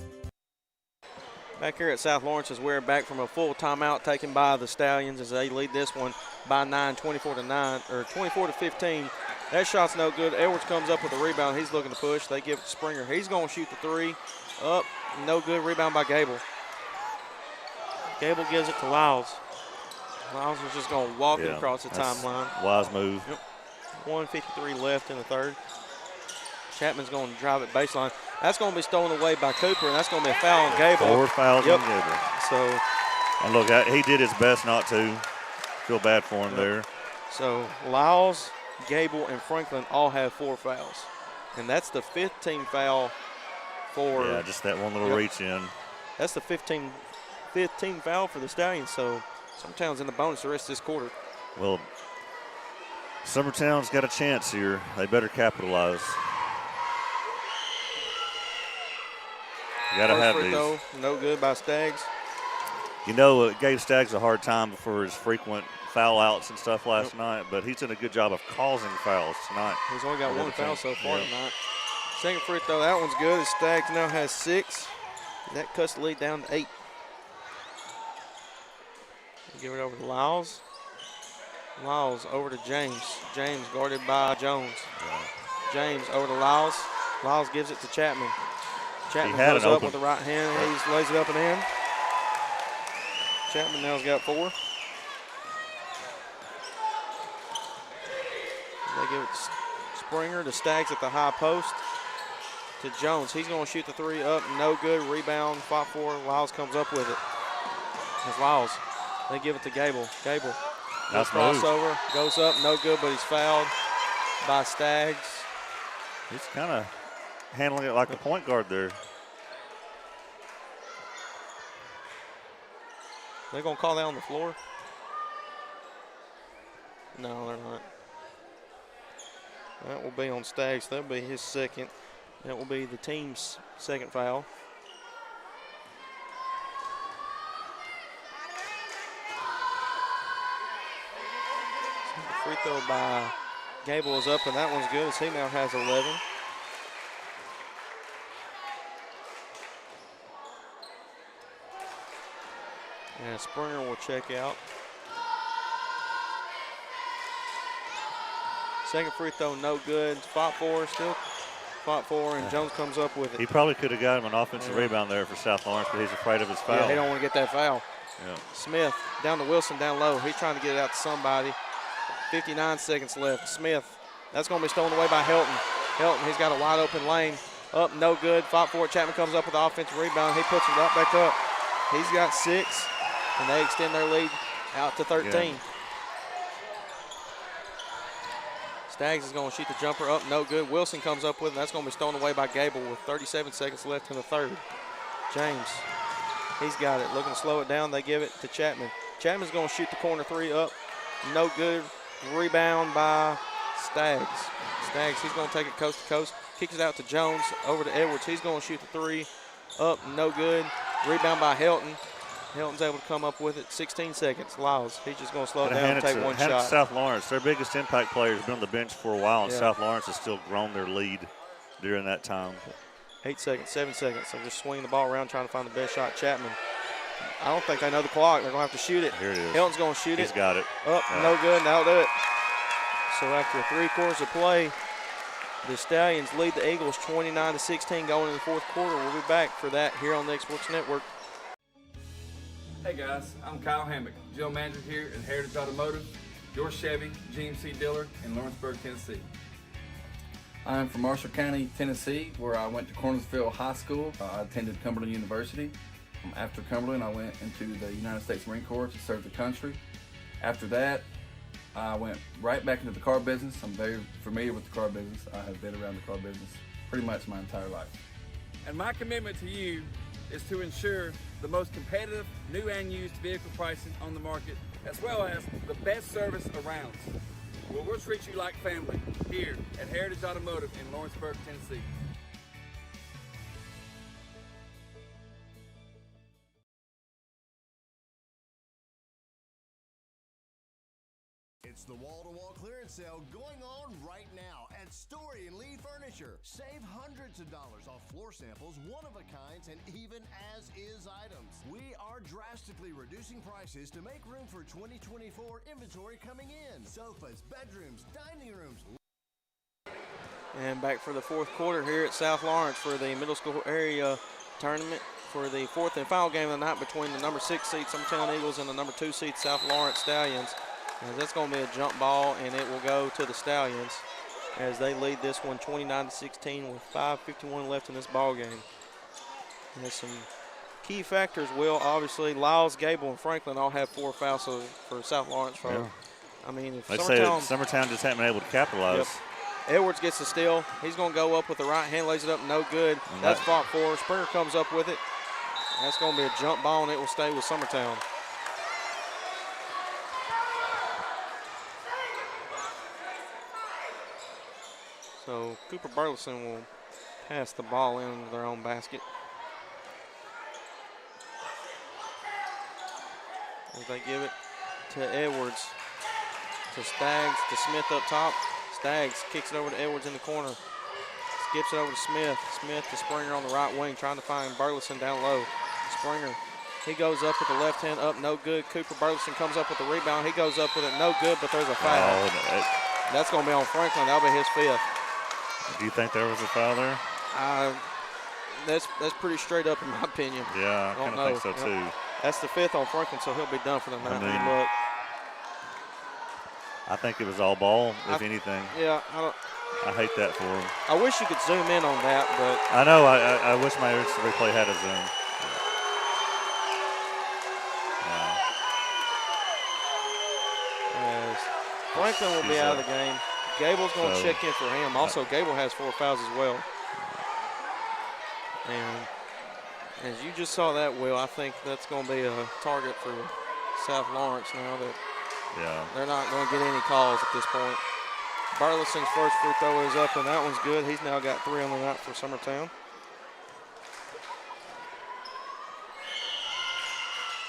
Back here at South Lawrence, as we're back from a full timeout taken by the Stallions as they lead this one by 9, 24-15. That shot's no good. Edwards comes up with a rebound. He's looking to push. They give it to Springer. He's going to shoot the 3. Up, no good. Rebound by Gable. Gable gives it to Lyles. Lyles is just going to walk it across the timeline. Wise move. Yep. 1:53 left in the third. Chapman's going to drive it baseline. That's going to be stolen away by Cooper, and that's going to be a foul on Gable. 4 fouls on Gable. So, and look, he did his best not to. Feel bad for him there. So Lyles, Gable, and Franklin all have 4 fouls. And that's the 5th team foul for. Yeah, just that one little reach in. That's the 5th team foul for the Stallions. So Summertown's in the bonus the rest of this quarter. Well, Summertown's got a chance here. They better capitalize. You got to have these. Though, no good by Staggs. You know, it gave Staggs a hard time for his frequent foul outs and stuff last night, but he's done a good job of causing fouls tonight. He's only got 1 foul so far tonight. Second free throw, that one's good. Staggs now has 6. That cuts the lead down to 8. Give it over to Lyles. Lyles over to James. James guarded by Jones. James over to Lyles. Lyles gives it to Chapman. Chapman goes up with the right hand. He lays it up and in. Chapman now's got 4. They give it to Springer to Staggs at the high post. To Jones. He's going to shoot the 3 up. No good. Rebound. Fought for. Lyles comes up with it. It's Lyles. They give it to Gable. Gable. Nice crossover. Goes up. No good, but he's fouled by Staggs. He's kind of handling it like a point guard there. They're going to call that on the floor? No, they're not. That will be on Staggs. That'll be his second. That will be the team's second foul. Free throw by Gable is up, and that one's good as he now has 11. And Springer will check out. Second free throw, no good. Fought for, still fought for, and Jones comes up with it. He probably could have got him an offensive rebound there for South Lawrence, but he's afraid of his foul. Yeah, he don't want to get that foul. Yeah. Smith down to Wilson, down low. He's trying to get it out to somebody. 59 seconds left. Smith, that's going to be stolen away by Helton. Helton, he's got a wide open lane. Up, no good. Fought for it. Chapman comes up with the offensive rebound. He puts it right back up. He's got 6, and they extend their lead out to 13. Yeah. Staggs is going to shoot the jumper up, no good. Wilson comes up with it. That's going to be stolen away by Gable with 37 seconds left in the third. James, he's got it. Looking to slow it down. They give it to Chapman. Chapman's going to shoot the corner 3 up, no good. Rebound by Staggs. Staggs, he's going to take it coast to coast. Kicks it out to Jones, over to Edwards. He's going to shoot the 3 up, no good. Rebound by Helton. Helton's able to come up with it. 16 seconds. Lyles, he's just going to slow it down and take one shot. South Lawrence, their biggest impact player, has been on the bench for a while, and Yeah. South Lawrence has still grown their lead during that time. 8 seconds, 7 seconds. They're just swinging the ball around trying to find the best shot. Chapman. I don't think they know the clock. They're going to have to shoot it. Here it is. Helton's going to shoot it. He's got it. Up, no good. That'll do it. So after 3 quarters of play, the Stallions lead the Eagles 29-16 going into the fourth quarter. We'll be back for that here on the X-Sports Network. Hey guys, I'm Kyle Hammock, General Manager here at Heritage Automotive, your Chevy GMC dealer in Lawrenceburg, Tennessee. I'm from Marshall County, Tennessee, where I went to Cornersville High School. I attended Cumberland University. After Cumberland, I went into the United States Marine Corps to serve the country. After that, I went right back into the car business. I'm very familiar with the car business. I have been around the car business pretty much my entire life. And my commitment to you is to ensure the most competitive new and used vehicle pricing on the market, as well as the best service around. Well, we'll treat you like family here at Heritage Automotive in Lawrenceburg, Tennessee. It's the wall-to-wall clearance sale going on right now at Story and Lee Furniture. Save hundreds of dollars off floor samples, one-of-a-kinds, and even as-is items. We are drastically reducing prices to make room for 2024 inventory coming in. Sofas, bedrooms, dining rooms. And back for the fourth quarter here at South Lawrence for the middle school area tournament for the fourth and final game of the night between the number 6 seed Summertown Eagles and the number 2 seed South Lawrence Stallions. As that's going to be a jump ball, and it will go to the Stallions as they lead this one 29-16 with 5:51 left in this ball game. And there's some key factors. Will, obviously, Lyles, Gable, and Franklin all have 4 fouls for South Lawrence. Yeah. I mean, if They say that Summertown just haven't been able to capitalize. Yep. Edwards gets the steal. He's going to go up with the right hand, lays it up, no good. That's fought for. Springer comes up with it. That's going to be a jump ball, and it will stay with Summertown. So Cooper Burleson will pass the ball into their own basket. As they give it to Edwards, to Staggs, to Smith up top. Staggs kicks it over to Edwards in the corner. Skips it over to Smith. Smith to Springer on the right wing, trying to find Burleson down low. Springer He goes up with the left hand up, no good. Cooper Burleson comes up with the rebound. He goes up with it, no good, but there's a foul. That's going to be on Franklin. That'll be his 5th. Do you think there was a foul there? That's pretty straight up in my opinion. Yeah, I kind of think so too. That's the 5th on Franklin, so he'll be done for the night. I mean, I think it was all ball, if anything. Yeah, I hate that for him. I wish you could zoom in on that, but I know. I wish my replay had a zoom. As Franklin will be out of the game. Gable's going to check in for him. Also, Gable has 4 fouls as well. And as you just saw that, Will, I think that's going to be a target for South Lawrence now that they're not going to get any calls at this point. Burleson's first free throw is up, and that one's good. He's now got 3 on the night for Summertown.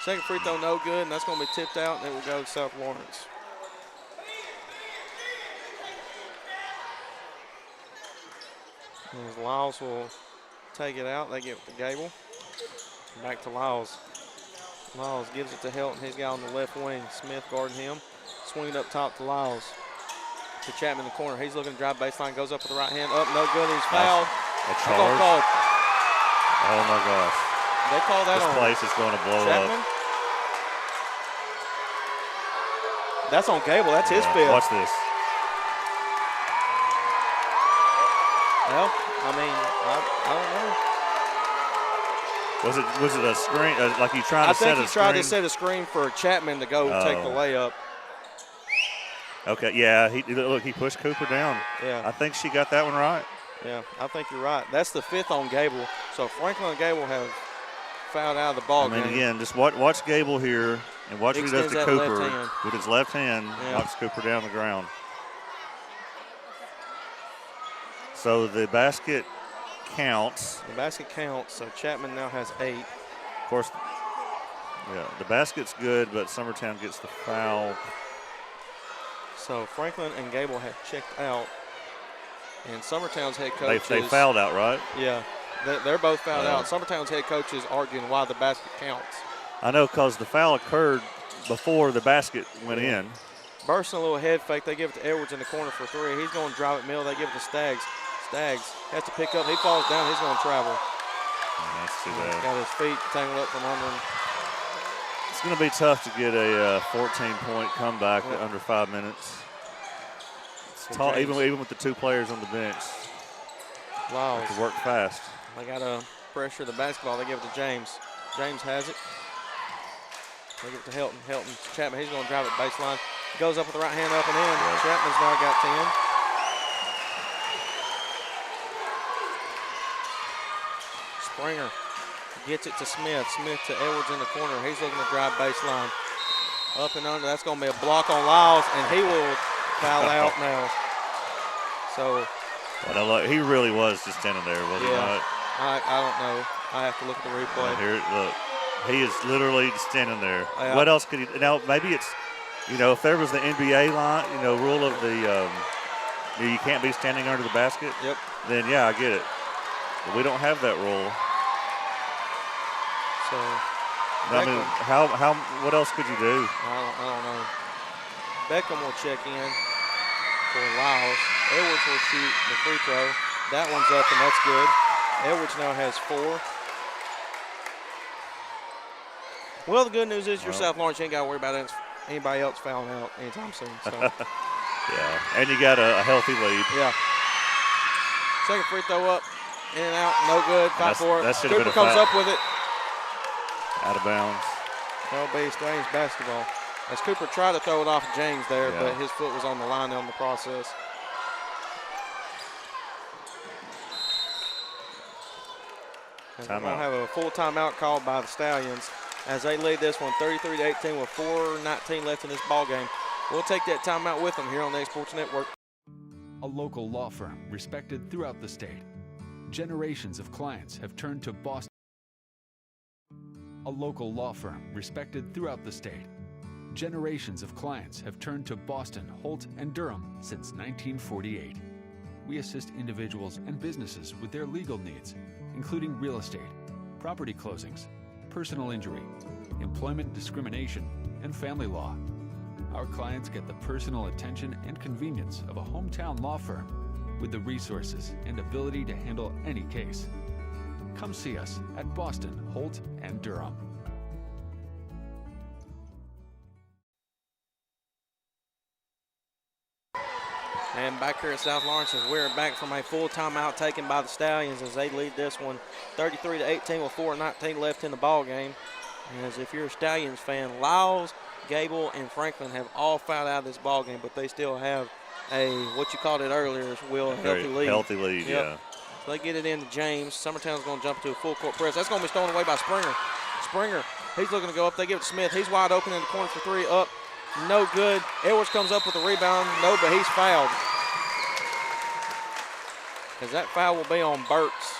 Second free throw, no good, and that's going to be tipped out, and it will go to South Lawrence. As Lyles will take it out, they give it to Gable. Back to Lyles. Lyles gives it to Helton. He's got on the left wing. Smith guarding him. Swing it up top to Lyles. To Chapman in the corner. He's looking to drive baseline. Goes up with the right hand. Up, no good. He's fouled. A charge. Oh my gosh. They call that this on. This place is going to blow Chapman? up. That's on Gable. That's his 5th. Watch this. Well, I mean, I don't know. Was it a screen? Like you trying to set a screen? I think he tried to set a screen for Chapman to go take the layup. Okay, yeah. He pushed Cooper down. Yeah. I think she got that one right. Yeah, I think you're right. That's the 5th on Gable. So Franklin and Gable have fouled out of the ball game. Again, just watch Gable here and watch what he does to Cooper with his left hand. Knocks Cooper down the ground. So the basket counts. The basket counts, so Chapman now has 8. Of course, the basket's good, but Summertown gets the foul. So Franklin and Gable have checked out, and Summertown's head coach They fouled out, right? Yeah, they're both fouled out. Summertown's head coach is arguing why the basket counts. I know, because the foul occurred before the basket went in. Bursting a little head fake. They give it to Edwards in the corner for 3. He's going to drive it middle. They give it to Staggs. Staggs has to pick up. He falls down. He's going to travel. That's too bad. Got his feet tangled up from under him. It's going to be tough to get a 14-point comeback under 5 minutes. It's tall, even with the 2 players on the bench. Lyles. Have to work fast. They got to pressure the basketball. They give it to James. James has it. They give it to Helton. Helton. Chapman, he's going to drive it baseline. Goes up with the right hand up and in. Right. Chapman's now got 10. Springer gets it to Smith. Smith to Edwards in the corner. He's looking to drive baseline. Up and under. That's going to be a block on Lyles, and he will foul out now. So. He really was just standing there, wasn't he? I don't know. I have to look at the replay. Here, look. He is literally standing there. Yeah. What else could he? Now, maybe it's, if there was the NBA line, rule of the, you can't be standing under the basket. Yep. Then, yeah, I get it. But we don't have that rule. So, I mean, what else could you do? I don't know. Beckham will check in for Lyles. Edwards will shoot the free throw. That one's up, and that's good. Edwards now has 4. Well, the good news is your South Lawrence ain't got to worry about anybody else fouling out anytime soon. So. Yeah, and you got a healthy lead. Yeah. Second free throw up, in and out, no good. 5-4. Cooper comes up with it. Out of bounds. That'll be Strange basketball. As Cooper tried to throw it off James there, but his foot was on the line on the process. We're going to have a full timeout called by the Stallions as they lead this one 33-18 with 4:19 left in this ball game. We'll take that timeout with them here on the Sports Network. A local law firm respected throughout the state. Generations of clients have turned to Boston. A local law firm respected throughout the state. Generations of clients have turned to Boston, Holt, and Durham since 1948. We assist individuals and businesses with their legal needs, including real estate, property closings, personal injury, employment discrimination, and family law. Our clients get the personal attention and convenience of a hometown law firm with the resources and ability to handle any case. Come see us at Boston, Holt, and Durham. And back here at South Lawrence, as we're back from a full timeout taken by the Stallions as they lead this one 33-18 with 4:19 left in the ball game. And as if you're a Stallions fan, Lyles, Gable, and Franklin have all fouled out of this ball game, but they still have a, what you called it earlier, Will, a healthy lead. Healthy lead, Yep. yeah. So they get it into James. Summertown's going to jump into a full court press. That's going to be stolen away by Springer. Springer, he's looking to go up. They give it to Smith. He's wide open in the corner for three. Up. No good. Edwards comes up with the rebound. No, but he's fouled. As that foul will be on Burks.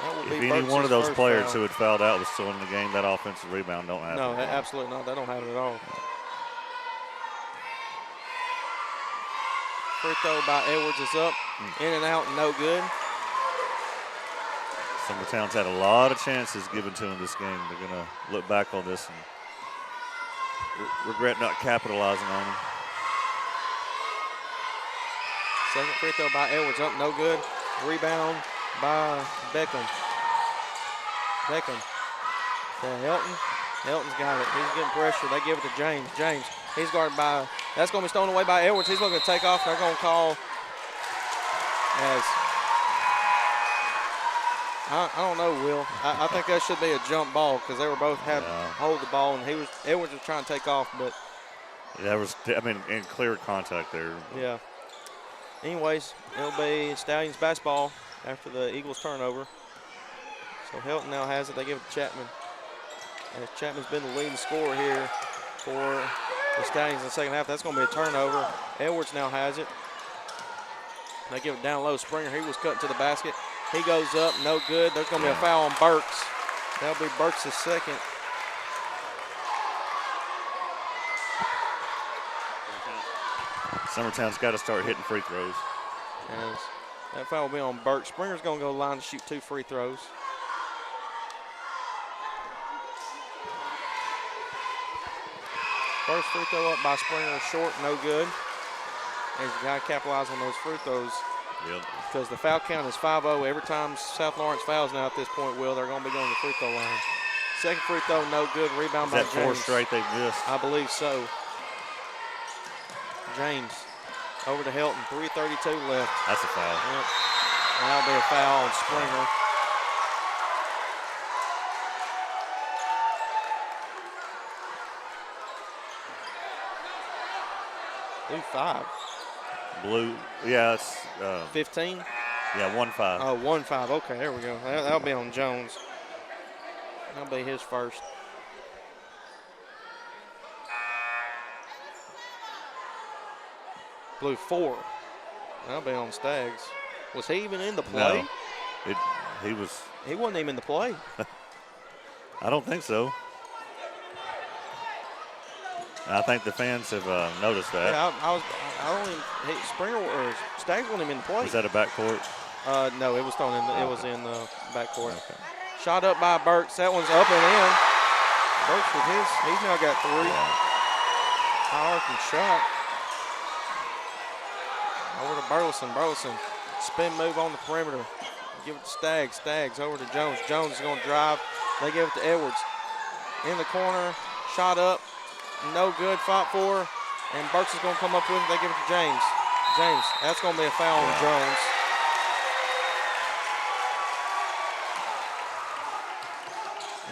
That will If be any Burks' one of those first players foul. who had fouled out was still in the game, that offensive rebound don't happen. No, absolutely not. They don't have it at all. Free throw by Edwards is up. In and out, no good. Summertown's had a lot of chances given to them this game. They're going to look back on this and regret not capitalizing on them. Second free throw by Edwards up, no good. Rebound by Beckham. Beckham to Helton. Helton's got it. He's getting pressure. They give it to James. James, he's guarded by, that's going to be stolen away by Edwards. He's looking to take off. They're going to call as, I don't know, Will. I think that should be a jump ball because they were both having hold the ball, and Edwards was trying to take off, but. That was, in clear contact there. Yeah. Anyways, it'll be Stallions basketball after the Eagles turnover. So Helton now has it. They give it to Chapman. As Chapman's been the leading scorer here for the Stallions in the second half. That's going to be a turnover. Edwards now has it. They give it down low. Springer, he was cutting to the basket. He goes up, no good. There's going to be a foul on Burks. That'll be Burks' second. Summertown's got to start hitting free throws. As that foul will be on Burks. Springer's going to go to the line to shoot 2 free throws. First free throw up by Springer, short, no good. He's got to capitalize on those free throws. Yep. Because the foul count is 5-0. Every time South Lawrence fouls now at this point, Will, they're going to be going to the free throw line. Second free throw, no good. Rebound by James. Is that 4 straight they've missed? I believe so. James over to Helton. 3:32 left. That's a foul. Yep. And that'll be a foul on Springer. Blue 5. Blue, yeah, it's 15? Yeah, 1-5. Oh, 1-5. Okay, there we go. That'll be on Jones. That'll be his first. Blue 4. That'll be on Staggs. Was he even in the play? No, he was. He wasn't even in the play. I don't think so. I think the fans have noticed that. Yeah, Springer or Staggs wasn't even in the play. Was that a backcourt? No, it was thrown in. It was in the backcourt. Okay. Shot up by Burks. That one's up and in. Burks with his. He's now got 3. High-arcing shot. Over to Burleson. Burleson, spin move on the perimeter. Give it to Staggs. Staggs over to Jones. Jones is going to drive. They give it to Edwards. In the corner, shot up. No good, fought for. And Burks is going to come up with it. They give it to James. James, that's going to be a foul on Jones.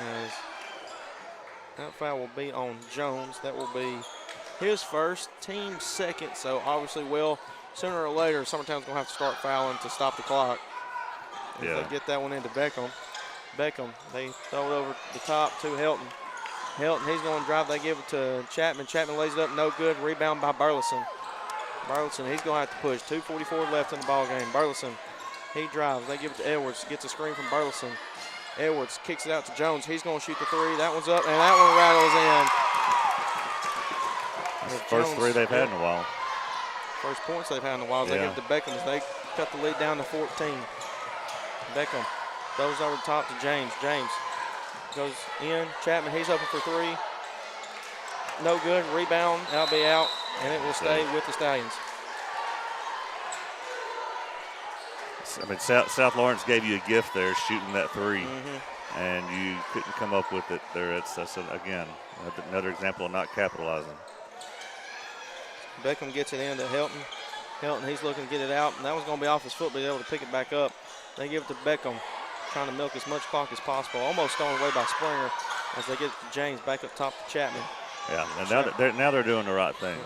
As that foul will be on Jones. That will be his first, team second. So obviously, sooner or later, Summertown's going to have to start fouling to stop the clock. If they get that one into Beckham. Beckham, they throw it over the top to Helton. Helton, he's going to drive. They give it to Chapman. Chapman lays it up, no good. Rebound by Burleson. Burleson, he's going to have to push. 2:44 left in the ball game. Burleson, he drives. They give it to Edwards. Gets a screen from Burleson. Edwards kicks it out to Jones. He's going to shoot the 3. That one's up, and that one rattles in. That's the first 3 they've had in a while. First points they've had in a while. They give it to Beckham as they cut the lead down to 14. Beckham throws over the top to James. James goes in. Chapman, he's open for three. No good. Rebound. That'll be out, and it will stay with the Stallions. I mean, South Lawrence gave you a gift there, shooting that three, and you couldn't come up with it there. That's again, another example of not capitalizing. Beckham gets it into Helton. Helton, he's looking to get it out, and that was going to be off his foot, but he's able to pick it back up. They give it to Beckham, trying to milk as much clock as possible. Almost stolen away by Springer as they get it to James back up top to Chapman. Yeah, and now they're doing the right thing.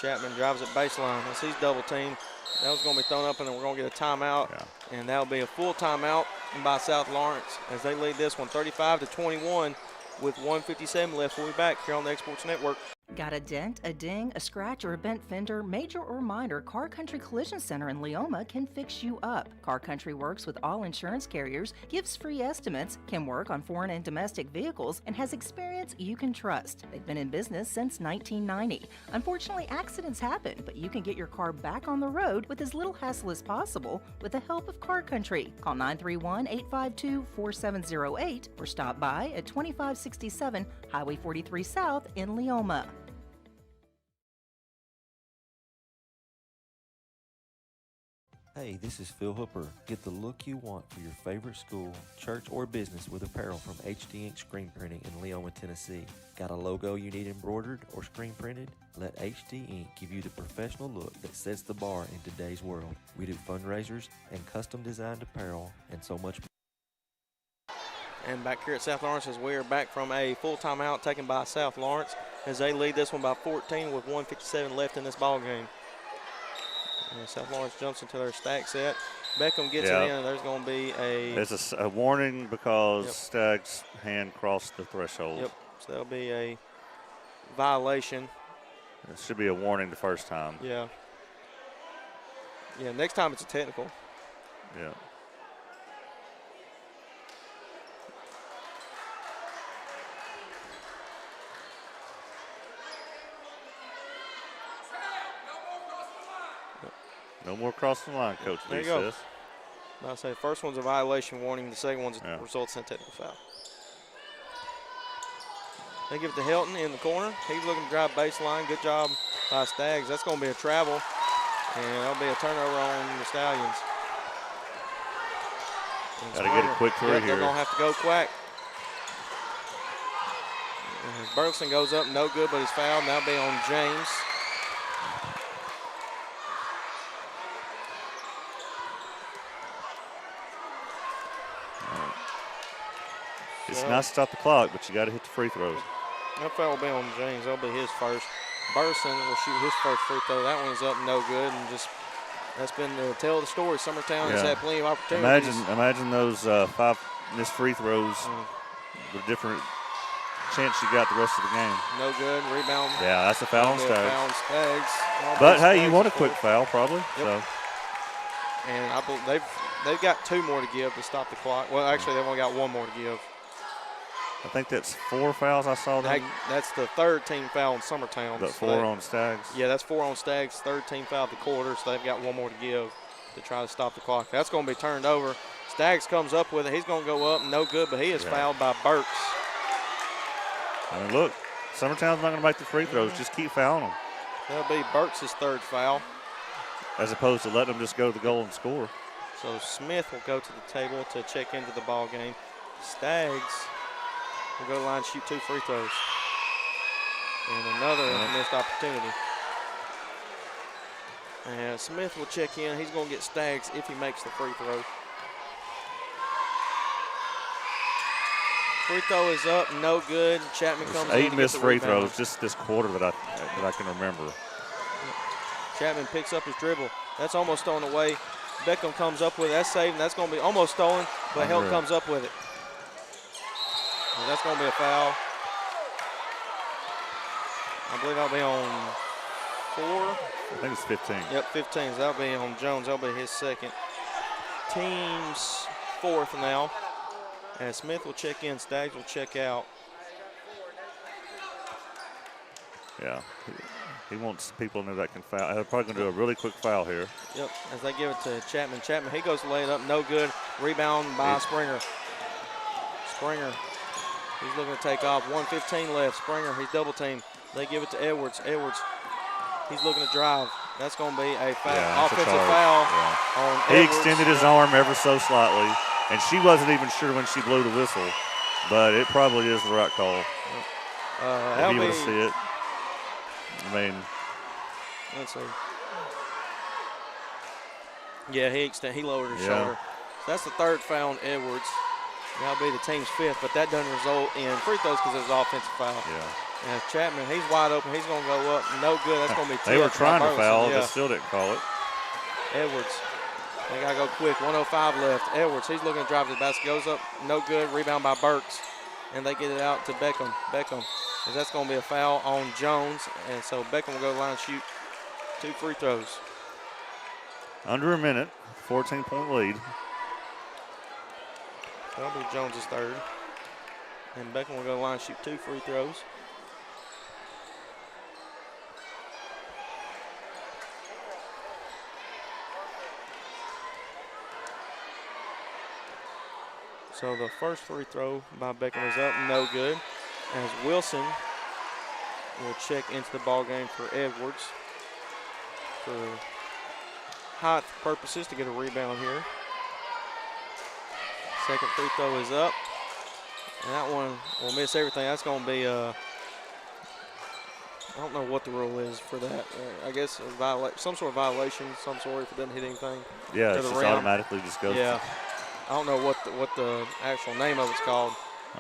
Chapman drives it baseline as he's double teamed. That was going to be thrown up, and then we're going to get a timeout. And that'll be a full timeout by South Lawrence as they lead this one 35-21 with 1:57 left. We'll be back here on the Exports Network. Got a dent, a ding, a scratch, or a bent fender? Major or minor, Car Country Collision Center in Leoma can fix you up. Car Country works with all insurance carriers, gives free estimates, can work on foreign and domestic vehicles, and has experience you can trust. They've been in business since 1990. Unfortunately, accidents happen, but you can get your car back on the road with as little hassle as possible with the help of Car Country. Call 931-852-4708 or stop by at 2567 Highway 43 South in Leoma. Hey, this is Phil Hooper. Get the look you want for your favorite school, church, or business with apparel from HD Ink Screen Printing in Leoma, Tennessee. Got a logo you need embroidered or screen printed? Let HD Ink give you the professional look that sets the bar in today's world. We do fundraisers and custom designed apparel and so much more. And back here at South Lawrence as we are back from a full timeout taken by South Lawrence as they lead this one by 14 with 1:57 left in this ball game. And South Lawrence jumps into their stack set. Beckham gets it in, and there's going to be There's a warning because Stagg's hand crossed the threshold. Yep, so there'll be a violation. It should be a warning the first time. Yeah. Yeah, next time it's a technical. Yeah. No more crossing the line, Coach There Lee you go. says. I say the first one's a violation warning, the second one's results in a technical foul. They give it to Helton in the corner. He's looking to drive baseline. Good job by Staggs. That's going to be a travel, and that'll be a turnover on the Stallions. Got to get a quick three here. They're going to have to go quick. Burleson goes up, no good, but he's fouled. That'll be on James. It's nice to stop the clock, but you got to hit the free throws. That foul will be on James. That'll be his first. Burleson will shoot his first free throw. That one's up no good, and just that's been the tale of the story. Summertown has had plenty of opportunities. Imagine those 5 missed free throws, the different chance you got the rest of the game. No good. Rebound. Yeah, that's a foul on Staggs. Staggs. But hey, you want a quick foul probably. Yep. So. And I believe they've got 2 more to give to stop the clock. Well, actually, they've only got 1 more to give. I think that's 4 fouls I saw them. That's the third team foul on Summertown. But 4 on Staggs. Yeah, that's 4 on Staggs. Third team foul at the quarter, so they've got 1 more to give to try to stop the clock. That's going to be turned over. Staggs comes up with it. He's going to go up, no good, but he is fouled by Burks. I mean, look, Summertown's not going to make the free throws. Just keep fouling them. That'll be Burks' third foul. As opposed to letting them just go to the goal and score. So Smith will go to the table to check into the ball game. Staggs will go to the line and shoot 2 free throws. And another missed opportunity. And Smith will check in. He's going to get Staggs if he makes the free throw. Free throw is up, no good. Chapman comes in. 8 missed free throws just this quarter that I can remember. Chapman picks up his dribble. That's almost stolen away. Beckham comes up with it. That's saved, and that's going to be almost stolen, but Helton comes up with it. And that's going to be a foul. I believe that'll be on 4. I think it's 15. Yep, 15. So that'll be on Jones. That'll be his second. Team's 4th now. And Smith will check in. Staggs will check out. Yeah. He wants people to know that can foul. They're probably going to do a really quick foul here. Yep, as they give it to Chapman. Chapman, he goes to lay it up, no good. Rebound by Springer. Springer, he's looking to take off. 1:15 left. Springer, he's double teamed. They give it to Edwards. Edwards, he's looking to drive. That's going to be a foul, offensive foul on He Edwards. extended his arm ever so slightly, and she wasn't even sure when she blew the whistle, but it probably is the right call. If you would see it. I mean, let's see. Yeah, he lowered his shoulder. So that's the third foul on Edwards. That'll be the team's fifth, but that doesn't result in free throws because it was an offensive foul. And Chapman, he's wide open. He's going to go up. No good. That's going to be tipped. They were trying to foul, yeah. but still didn't call it. Edwards, they got to go quick. 1:05 left. Edwards, he's looking to drive to the basket. Goes up. No good. Rebound by Burks. And they get it out to Beckham. Beckham, that's going to be a foul on Jones. And so Beckham will go to the line and shoot 2 free throws. Under a minute, 14-point lead. That'll be Jones' third. And Beckham will go to the line and shoot 2 free throws. So the first free throw by Beckham is up, no good. As Wilson will check into the ball game for Edwards for height purposes to get a rebound here. Second free throw is up. And that one will miss everything. That's going to be, I don't know what the rule is for that. I guess some sort of violation, some sort if it doesn't hit anything. Yeah, it just automatically just goes. Yeah. I don't know what the actual name of it's called.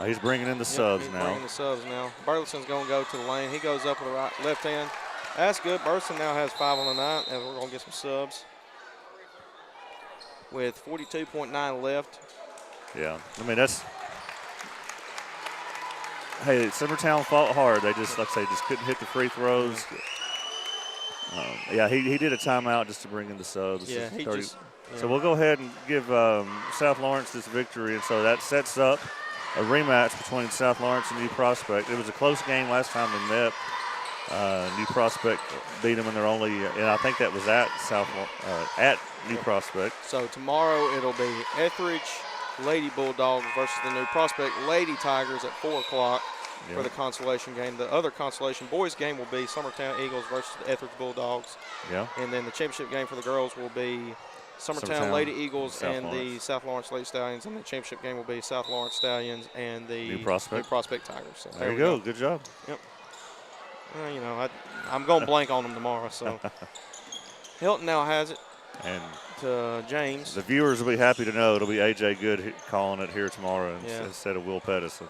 He's bringing in the subs he's now. Bringing the subs now. Burleson's going to go to the lane. He goes up with the left hand. That's good. Burleson now has 5 on the night, and we're going to get some subs. With 42.9 left. Yeah, I mean that's. Hey, Summertown fought hard. They just, like I say, just couldn't hit the free throws. Yeah, he did a timeout just to bring in the subs. Yeah, he just. So we'll go ahead and give South Lawrence this victory, and so that sets up a rematch between South Lawrence and New Prospect. It was a close game last time they met. New Prospect beat them, and they're only, and I think that was at New Prospect. So tomorrow it'll be Etheridge Lady Bulldogs versus the New Prospect Lady Tigers at 4 o'clock for the consolation game. The other consolation boys game will be Summertown Eagles versus the Etheridge Bulldogs. Yeah. And then the championship game for the girls will be Summertown Lady Eagles and the South Lawrence Lady Stallions, and the championship game will be South Lawrence Stallions and the New Prospect Tigers. So there you go. Good job. Yep. Well, you know, I'm going blank on them tomorrow. So Hilton now has it. And to James. The viewers will be happy to know it'll be A.J. Good calling it here tomorrow instead of Will Pettis.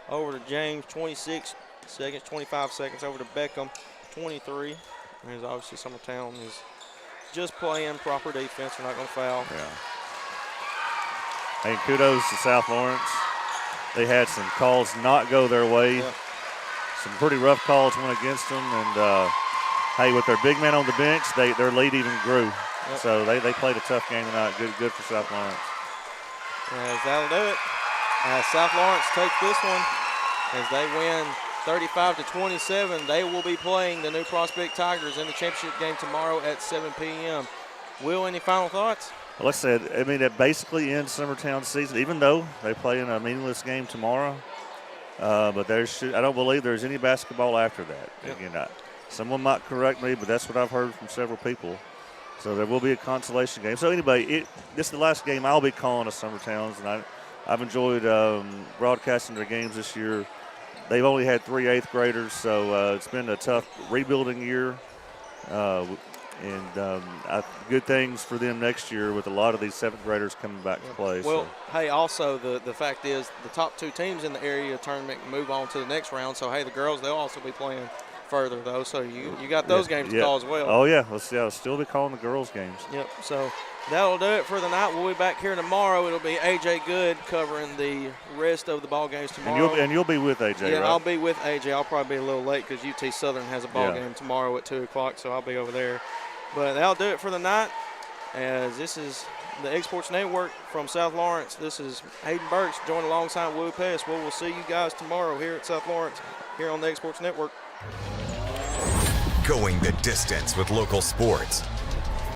Over to James, 26 seconds, 25 seconds. Over to Beckham, 23. And obviously Summertown is just playing proper defense. They're not going to foul. Yeah. And kudos to South Lawrence. They had some calls not go their way. Yep. Some pretty rough calls went against them. And, hey, with their big man on the bench, their lead even grew. Yep. So they played a tough game tonight. Good for South Lawrence. As that'll do it. South Lawrence takes this one as they win 35-27. They will be playing the New Prospect Tigers in the championship game tomorrow at 7 p.m. Will, any final thoughts? Well, like I said, I mean, it basically ends Summertown's season, even though they play in a meaningless game tomorrow. But I don't believe there's any basketball after that. Yep. Again, someone might correct me, but that's what I've heard from several people. So there will be a consolation game. So anyway, this is the last game I'll be calling of Summertown's, and I've enjoyed broadcasting their games this year. They've only had 3 8th graders, so it's been a tough rebuilding year. Good things for them next year with a lot of these 7th graders coming back to play. Well, hey, also the fact is the top 2 teams in the area tournament move on to the next round. So, hey, the girls, they'll also be playing further, though. So you got those games to call as well. Oh, yeah. I'll still be calling the girls' games. Yep. So that'll do it for the night. We'll be back here tomorrow. It'll be A.J. Good covering the rest of the ball games tomorrow. And you'll be with A.J., right? I'll be with A.J. I'll probably be a little late because UT Southern has a ball game tomorrow at 2 o'clock, so I'll be over there. But that'll do it for the night, as this is the Exports Network from South Lawrence. This is Hayden Burks joined alongside Will Pettis. We'll see you guys tomorrow here at South Lawrence here on the Exports Network. Going the distance with local sports.